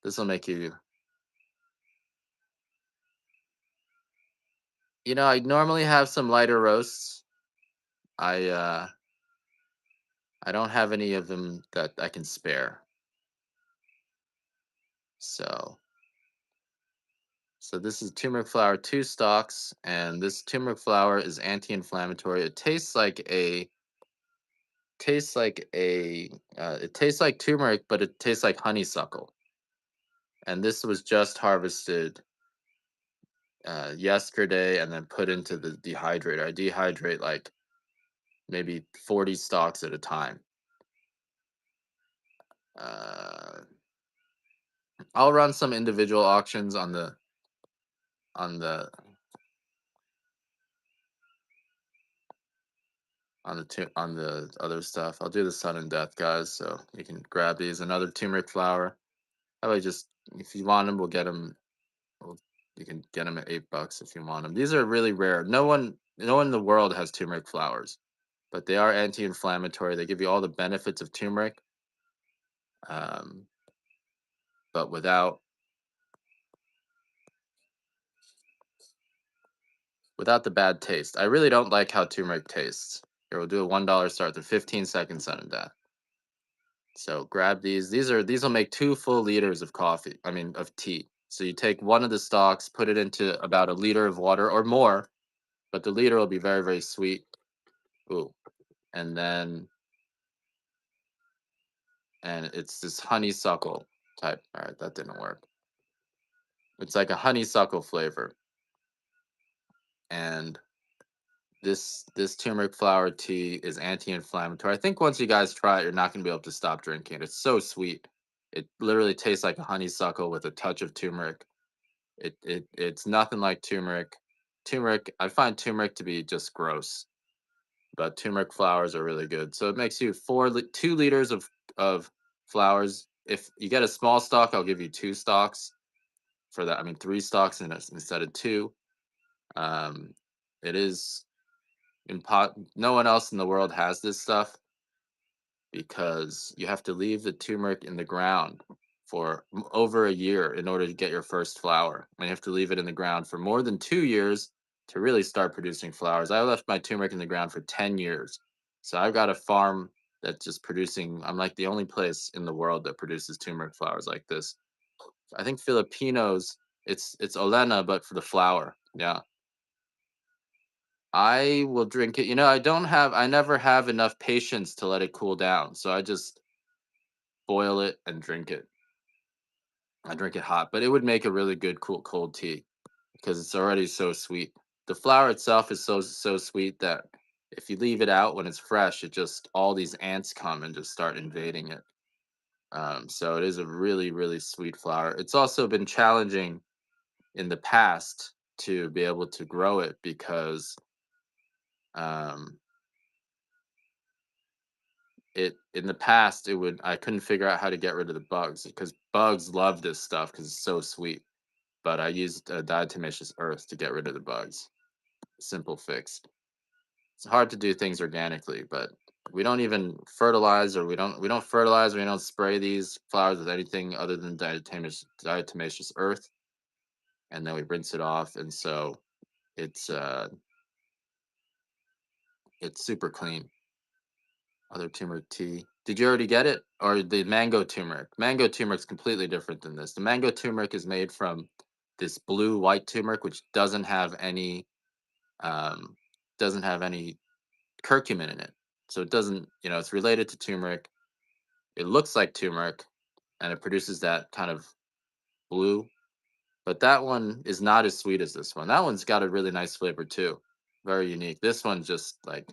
This will make you. I normally have some lighter roasts. I uh, I don't have any of them that I can spare. So so this is turmeric flower, 2 stalks, and this turmeric flower is anti-inflammatory. It tastes like turmeric, but it tastes like honeysuckle. And this was just harvested yesterday and then put into the dehydrator. I dehydrate like maybe 40 stalks at a time. Uh, I'll run some individual auctions on the on the other stuff. I'll do the sun and death guys, so you can grab these. Another turmeric flower. How about just if you want them, we'll get them. Well, you can get them at $8 if you want them. These are really rare. No one in the world has turmeric flowers, but they are anti-inflammatory. They give you all the benefits of turmeric, um, but without the bad taste. I really don't like how turmeric tastes. Here, we'll do a $1 start. They're 15 seconds sudden death. So grab these. These will make 2 full liters of coffee. I mean of tea. So you take one of the stalks, put it into about a liter of water or more, but the liter will be very, very sweet. Ooh. And then and it's this honeysuckle type. All right, that didn't work. It's like a honeysuckle flavor. And this turmeric flower tea is anti-inflammatory. I think once you guys try it, you're not going to be able to stop drinking it. It's so sweet. It literally tastes like a honeysuckle with a touch of turmeric. It's nothing like turmeric. I find turmeric to be just gross, but turmeric flowers are really good. So it makes you 2 liters of flowers. If you get a small stalk, I'll give you 2 stalks for that. I mean 3 stalks instead of two. Um, it is in pot. No one else in the world has this stuff because you have to leave the turmeric in the ground for over a year in order to get your first flower. And you have to leave it in the ground for more than 2 years to really start producing flowers. I left my turmeric in the ground for 10 years. So I've got a farm that's just producing. I'm like the only place in the world that produces turmeric flowers like this. I think Filipinos, it's Olena, but for the flower. Yeah. I will drink it. I never have enough patience to let it cool down. So I just boil it and drink it. I drink it hot, but it would make a really good cool cold tea because it's already so sweet. The flower itself is so sweet that if you leave it out when it's fresh, it just all these ants come and just start invading it. So it is a really, really sweet flower. It's also been challenging in the past to be able to grow it because um, it in the past I couldn't figure out how to get rid of the bugs because bugs love this stuff because it's so sweet. But I used diatomaceous earth to get rid of the bugs. Simple fix. It's hard to do things organically, but we don't even fertilize or we don't fertilize or we don't spray these flowers with anything other than diatomaceous earth, and then we rinse it off, and so it's uh it's super clean. Other turmeric tea. Did you already get it? Or the mango turmeric? Mango turmeric is completely different than this. The mango turmeric is made from this blue white turmeric, which um, doesn't have any curcumin in it. So it doesn't, it's related to turmeric. It looks like turmeric, and it produces that kind of blue. But that one is not as sweet as this one. That one's got a really nice flavor too. Very unique. This one just like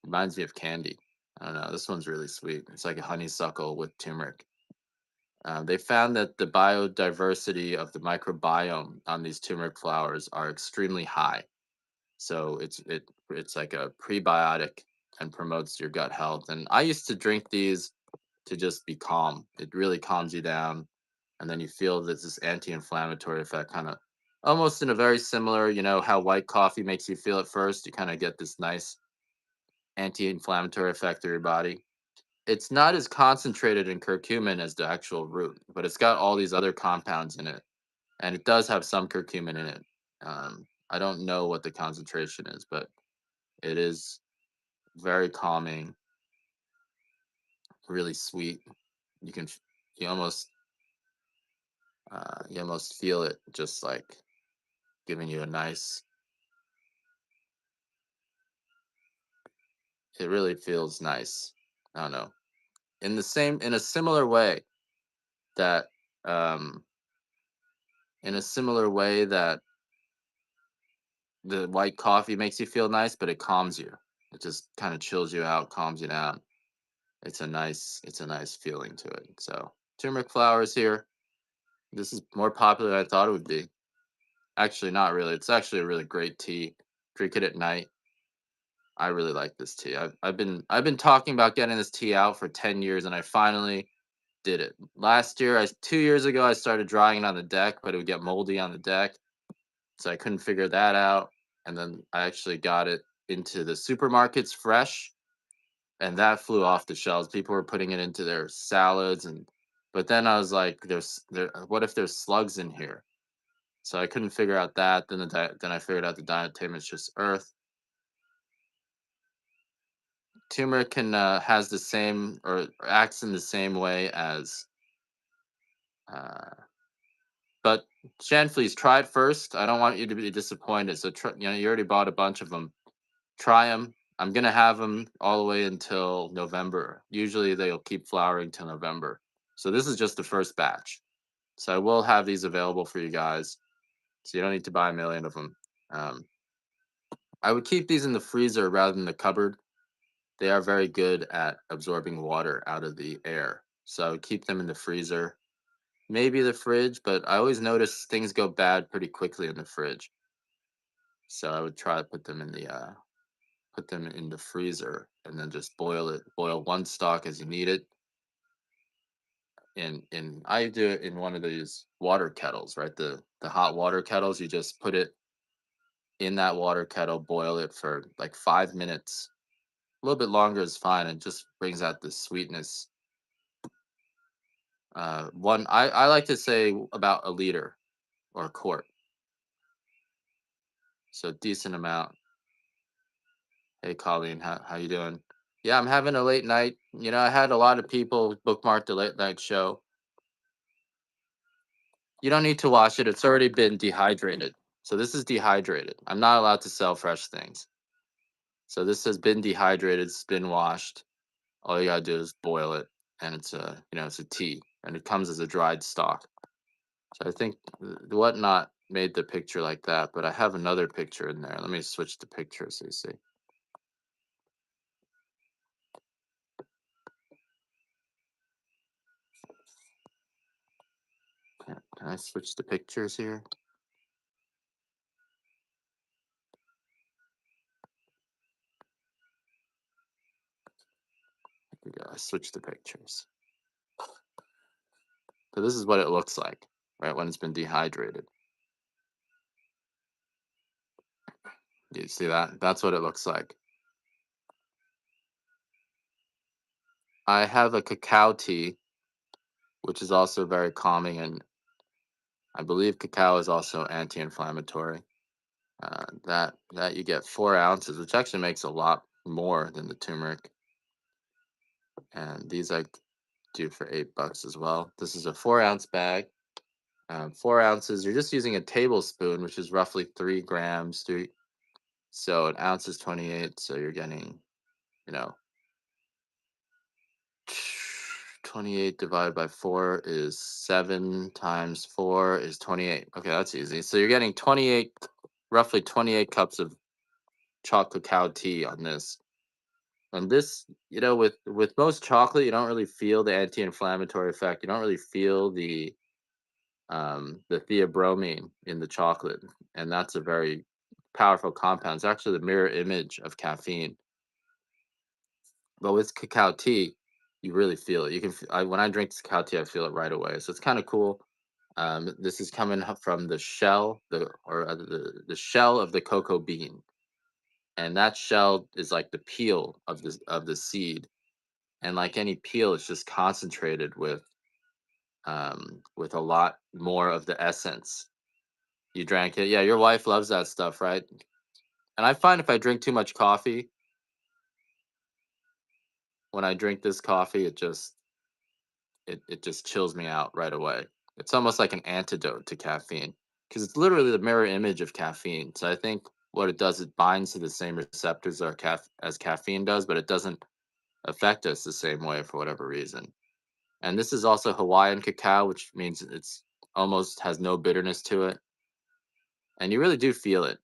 reminds me of candy. I don't know. This one's really sweet. It's like a honeysuckle with turmeric. They found that the biodiversity of the microbiome on these turmeric flowers are extremely high. So it's like a prebiotic and promotes your gut health. And I used to drink these to just be calm. It really calms you down, and then you feel this anti-inflammatory effect, kind of almost in a very similar, how white coffee makes you feel at first. You kind of get this nice anti-inflammatory effect through your body. It's not as concentrated in curcumin as the actual root, but it's got all these other compounds in it, and it does have some curcumin in it. I don't know what the concentration is, but it is very calming, really sweet. You can, you almost, you almost feel it, just like giving you a nice. It really feels nice. I don't know. In a similar way that, um, in a similar way that the white coffee makes you feel nice, but it calms you. It just kind of chills you out, calms you down. It's a nice feeling to it. So turmeric flowers here. This is more popular than I thought it would be. Actually, not really. It's actually a really great tea. Drink it at night. I really like this tea. I've been talking about getting this tea out for 10 years, and I finally did it. Last year, 2 years ago, I started drying it on the deck, but it would get moldy on the deck, so I couldn't figure that out. And then I actually got it into the supermarkets fresh, and that flew off the shelves. People were putting it into their salads, but then I was like, What if there's slugs in here? So I couldn't figure out that. Then I figured out the diatomaceous is just earth. Turmeric can has the same or acts in the same way as, uh, but Shanfleas, try it first. I don't want you to be disappointed. So you already bought a bunch of them. Try them. I'm gonna have them all the way until November. Usually they'll keep flowering till November. So this is just the first batch. So I will have these available for you guys. So you don't need to buy a million of them. Um, I would keep these in the freezer rather than the cupboard. They are very good at absorbing water out of the air. So I would keep them in the freezer, maybe the fridge, but I always notice things go bad pretty quickly in the fridge. So I would try to put them in the freezer and then just boil it. Boil one stock as you need it. In I do it in one of these water kettles, right? The hot water kettles. You just put it in that water kettle, boil it for like 5 minutes. A little bit longer is fine. It just brings out the sweetness. I like to say about a liter or a quart, so decent amount. Hey, Colleen, how you doing? Yeah, I'm having a late night. I had a lot of people bookmark the late night show. You don't need to wash it. It's already been dehydrated. So this is dehydrated. I'm not allowed to sell fresh things. So this has been dehydrated. It's been washed. All you gotta do is boil it, and it's a tea, and it comes as a dried stock. So I think the whatnot made the picture like that, but I have another picture in there. Let me switch the picture so you see. Can I switch the pictures here? Here we go. I switched the pictures. So this is what it looks like, right, when it's been dehydrated. Do you see that? That's what it looks like. I have a cacao tea, which is also very calming, and I believe cacao is also anti-inflammatory. That you get 4 ounces, which actually makes a lot more than the turmeric. And these I do for $8 as well. This is a 4 ounce bag. 4 ounces. You're just using a tablespoon, which is roughly 3 grams. So an ounce is 28. So you're getting, you know, 28 divided by 4 is 7 times 4 is 28. Okay, that's easy. So you're getting roughly 28 cups of chocolate cacao tea on this. And this, with most chocolate, you don't really feel the anti-inflammatory effect. You don't really feel the theobromine in the chocolate, and that's a very powerful compound. It's actually the mirror image of caffeine. But with cacao tea, you really feel it. When I drink cacao tea, I feel it right away. So it's kind of cool. This is coming from the shell, the shell of the cocoa bean, and that shell is like the peel of the seed, and like any peel, it's just concentrated with a lot more of the essence. You drank it, yeah. Your wife loves that stuff, right? And I find if I drink too much coffee, when I drink this coffee, it just chills me out right away. It's almost like an antidote to caffeine because it's literally the mirror image of caffeine. So I think what it does, it binds to the same receptors as caffeine does, but it doesn't affect us the same way for whatever reason. And this is also Hawaiian cacao, which means it's almost has no bitterness to it, and you really do feel it.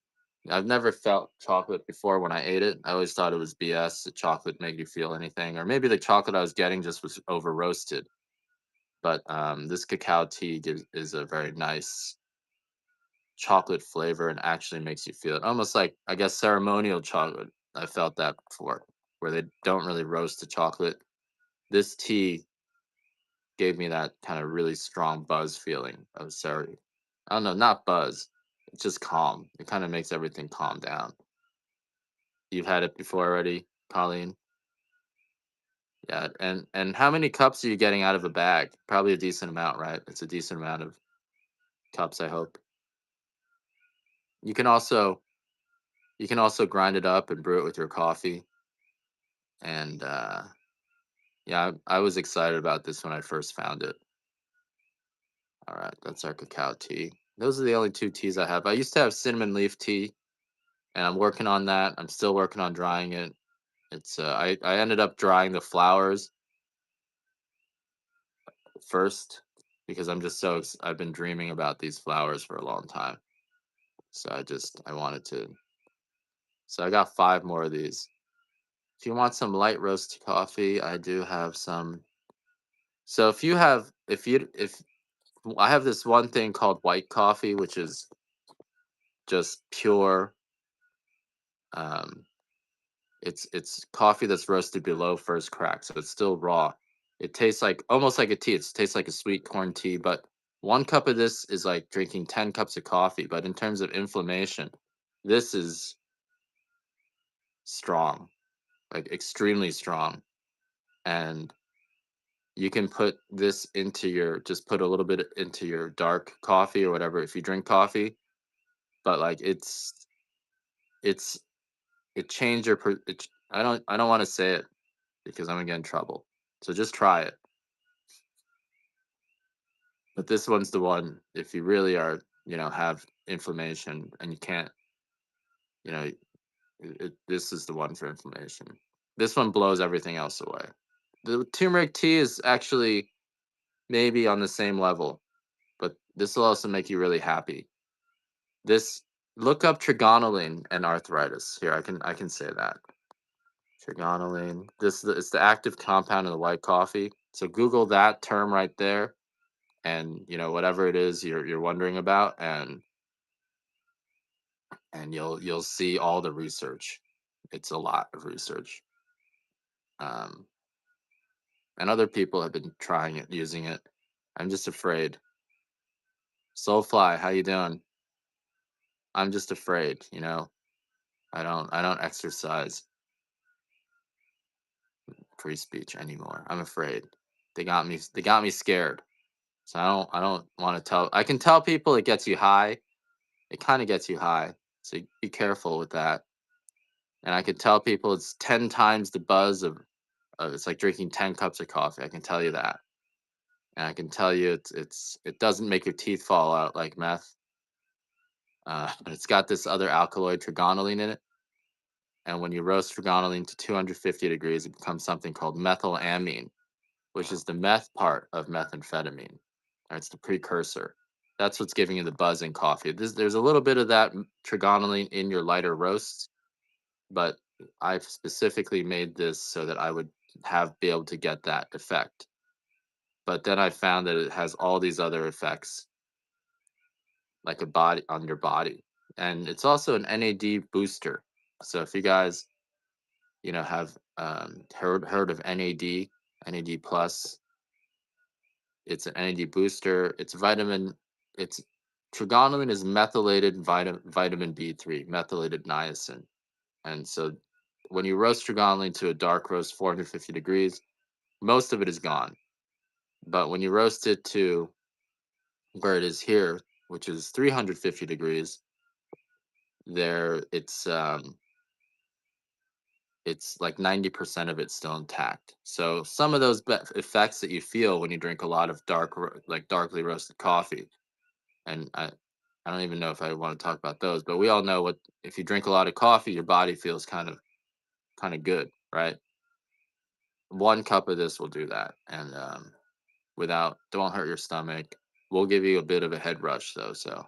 I've never felt chocolate before when I ate it. I always thought it was BS. The chocolate made you feel anything, or maybe the chocolate I was getting just was over roasted. But this cacao tea is a very nice chocolate flavor and actually makes you feel it. Almost like, I guess, ceremonial chocolate. I felt that before, where they don't really roast the chocolate. This tea gave me that kind of really strong buzz feeling of ceremony. I don't know, not buzz. It's just calm. It kind of makes everything calm down. You've had it before already, Colleen? Yeah, and how many cups are you getting out of a bag? Probably a decent amount, right? It's a decent amount of cups, I hope. You can also grind it up and brew it with your coffee. And yeah, I was excited about this when I first found it. All right, that's our cacao tea. Those are the only two teas I have. I used to have cinnamon leaf tea, and I'm working on that. I'm still working on drying it. It's I ended up drying the flowers first because I've been dreaming about these flowers for a long time. So I wanted to. So I got 5 more of these. If you want some light roast coffee, I do have some. So if I have this one thing called white coffee, which is just pure. Um, it's coffee that's roasted below first crack, so it's still raw. It tastes like almost like a tea. It tastes like a sweet corn tea, but 1 cup of this is like drinking 10 cups of coffee. But in terms of inflammation, this is strong, like extremely strong, and you can put this into your just put a little bit into your dark coffee or whatever if you drink coffee. But like it's it changed your I don't want to say it because I'm gonna get in trouble. So just try it. But this one's the one if you really are, have inflammation and you can't, you know, this is the one for inflammation. This one blows everything else away. The turmeric tea is actually maybe on the same level, but this will also make you really happy. This Look up trigonelline and arthritis. Here, I can say that. Trigonelline. It's the active compound in the white coffee. So Google that term right there, and whatever it is you're wondering about, and you'll see all the research. It's a lot of research, um, and other people have been trying it, using it. I'm just afraid. Soulfly, how you doing? I'm just afraid. I don't exercise free speech anymore. I'm afraid. They got me scared. So I don't want to tell. I can tell people it gets you high. It kind of gets you high. So be careful with that. And I can tell people it's 10 times the buzz of it's like drinking 10 cups of coffee. I can tell you that. And I can tell you it doesn't make your teeth fall out like meth. But it's got this other alkaloid trigonelline in it. And when you roast trigonelline to 250 degrees, it becomes something called methylamine, which is the meth part of methamphetamine. Or it's the precursor. That's what's giving you the buzz in coffee. There's a little bit of that trigonelline in your lighter roasts, but I've specifically made this so that I would be able to get that effect. But then I found that it has all these other effects, like a body on your body, and it's also an NAD booster. So if you guys, have heard of NAD, NAD plus, it's an NAD booster. It's vitamin. It's trigonelline is methylated vitamin B3, methylated niacin. And so when you roast trigonelline to a dark roast, 450 degrees, most of it is gone. But when you roast it to where it is here, which is 350 degrees, there it's like 90% of it's still intact. So some of those effects that you feel when you drink a lot of like darkly roasted coffee, and I don't even know if I want to talk about those, but we all know what if you drink a lot of coffee, your body feels kind of good, right? One cup of this will do that, and without don't hurt your stomach. Will give you a bit of a head rush though, so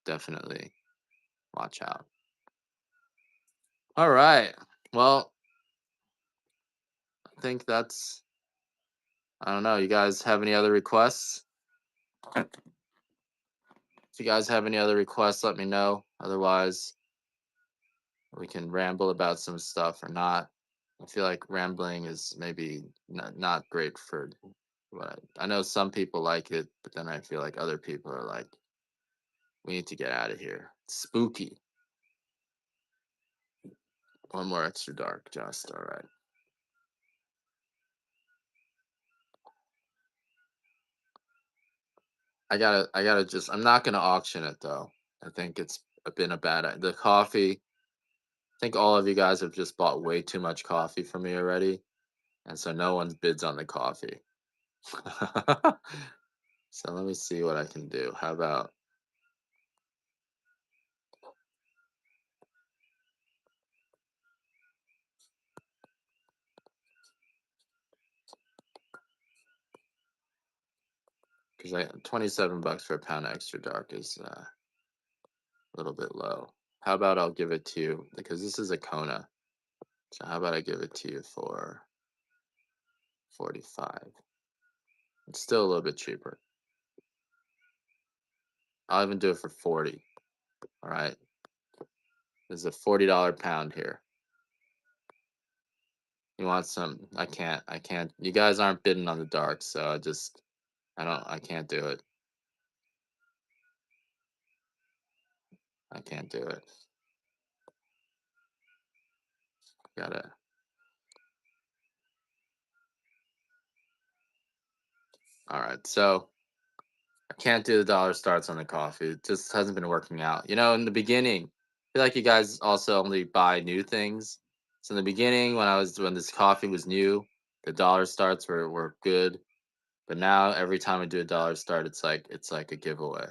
definitely watch out. All right. Well, I think that's I don't know. You guys have any other requests? If you guys have any other requests, let me know. Otherwise, we can ramble about some stuff or not. I feel like rambling is maybe not great for what I know some people like it, but then I feel like other people are like, we need to get out of here. It's spooky. One more extra dark, just all right. I gotta just I'm not gonna auction it though. I think it's been a the coffee. I think all of you guys have just bought way too much coffee from me already, and so no one bids on the coffee. So let me see what I can do. How about because I $27 for a pound of extra dark is a little bit low. How about I'll give it to you because this is a Kona. So how about I give it to you for 45? It's still a little bit cheaper. I'll even do it for 40. All right. There's a $40 pound here. You want some? I can't. I can't. You guys aren't bidding on the dark, so I can't do it. I can't do it. Gotta. All right. So I can't do the dollar starts on the coffee. It just hasn't been working out. In the beginning, I feel like you guys also only buy new things. So in the beginning, when this coffee was new, the dollar starts were good. But now every time I do a dollar start, it's like a giveaway.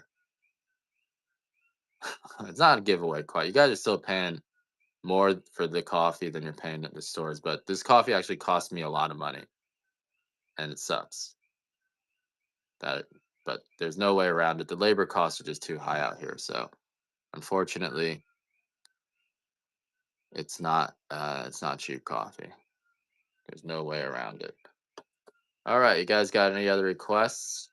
It's not a giveaway quite. You guys are still paying more for the coffee than you're paying at the stores, but this coffee actually cost me a lot of money, and it sucks. That, but there's no way around it. The labor costs are just too high out here, so unfortunately, it's not cheap coffee. There's no way around it. All right, you guys got any other requests?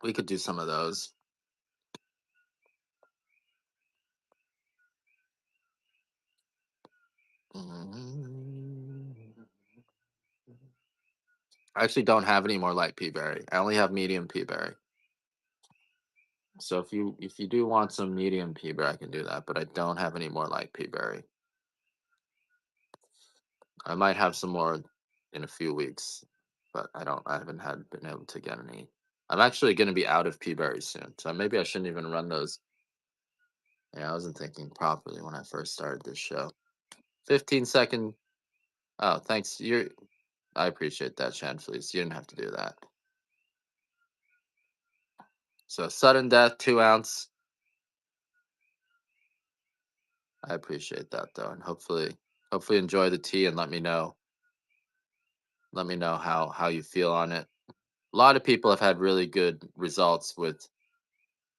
We could do some of those. I actually don't have any more light pea berry. I only have medium pea berry. So if you do want some medium pea berry, I can do that. But I don't have any more light pea berry. I might have some more in a few weeks, but I haven't been able to get any. I'm actually going to be out of pea berries soon, so maybe I shouldn't even run those. Yeah, I wasn't thinking properly when I first started this show. 15-second. Oh, thanks. I appreciate that, Shan. Please, you didn't have to do that. So sudden death, 2 ounce. I appreciate that though, and hopefully enjoy the tea and let me know how you feel on it. A lot of people have had really good results with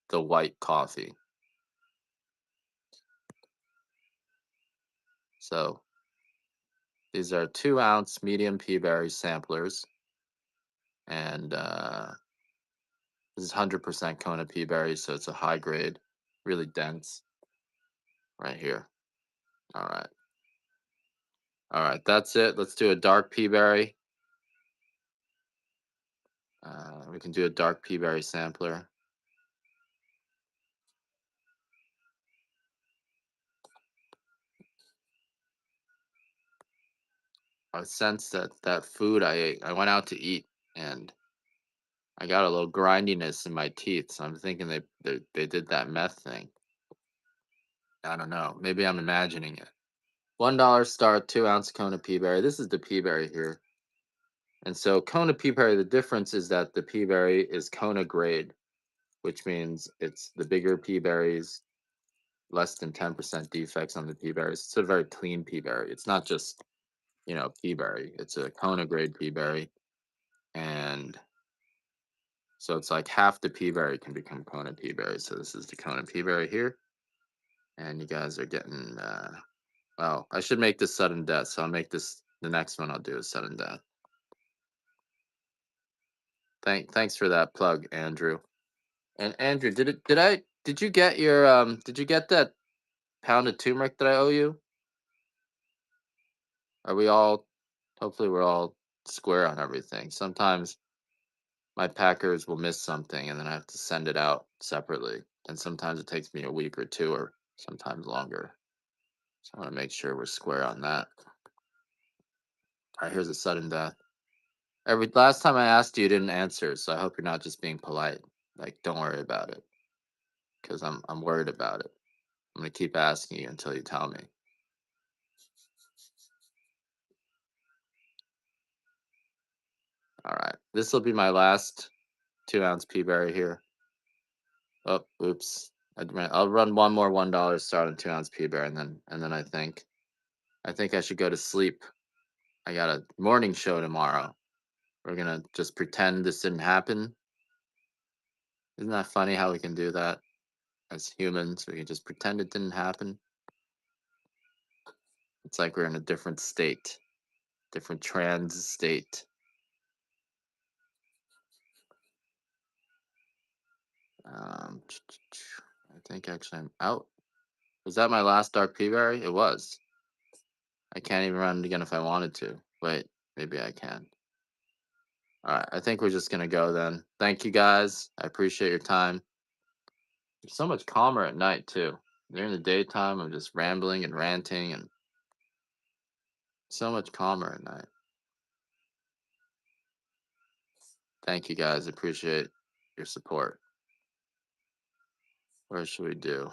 the white coffee. So these are 2-ounce medium pea berry samplers, and this is 100% Kona pea berry, so it's a high grade, really dense right here. All right. All right, that's it. Let's do a dark pea berry. We can do a dark pea berry sampler. I sense that food I ate, I went out to eat, and I got a little grindiness in my teeth. So I'm thinking they did that meth thing. I don't know. Maybe I'm imagining it. $1 star, 2-ounce Kona pea berry. This is the pea berry here. And so Kona pea berry, the difference is that the pea berry is Kona grade, which means it's the bigger pea berries, less than 10% defects on the pea berries. It's a very clean pea berry. It's not just, pea berry. It's a Kona grade pea berry. And so it's like half the pea berry can become Kona pea berry. So this is the Kona pea berry here. And you guys are getting, well, I should make this sudden death. So I'll make this, the next one I'll do is sudden death. Thanks for that plug, Andrew. And Andrew, did you get your did you get that pound of turmeric that I owe you? Are we all hopefully we're all square on everything. Sometimes my packers will miss something and then I have to send it out separately. And sometimes it takes me a week or two or sometimes longer. So I want to make sure we're square on that. All right, here's a sudden death. Every last time I asked you, you didn't answer, so I hope you're not just being polite. Like, don't worry about it, because I'm worried about it. I'm gonna keep asking you until you tell me. All right, this will be my last 2-ounce pea berry here. Oh, oops. I'll run one more $1 start on 2-ounce pea berry, and then I think I should go to sleep. I got a morning show tomorrow. We're gonna just pretend this didn't happen. Isn't that funny how we can do that as humans? We can just pretend it didn't happen. It's like we're in a different state, different trans state. Um, I think actually I'm out. Was that my last dark pea berry? It was. I can't even run it again if I wanted to. Wait, maybe I can. All right, I think we're just gonna go then. Thank you guys. I appreciate your time. You're so much calmer at night too. During the daytime, I'm just rambling and ranting, and so much calmer at night. Thank you guys. Appreciate your support. What should we do?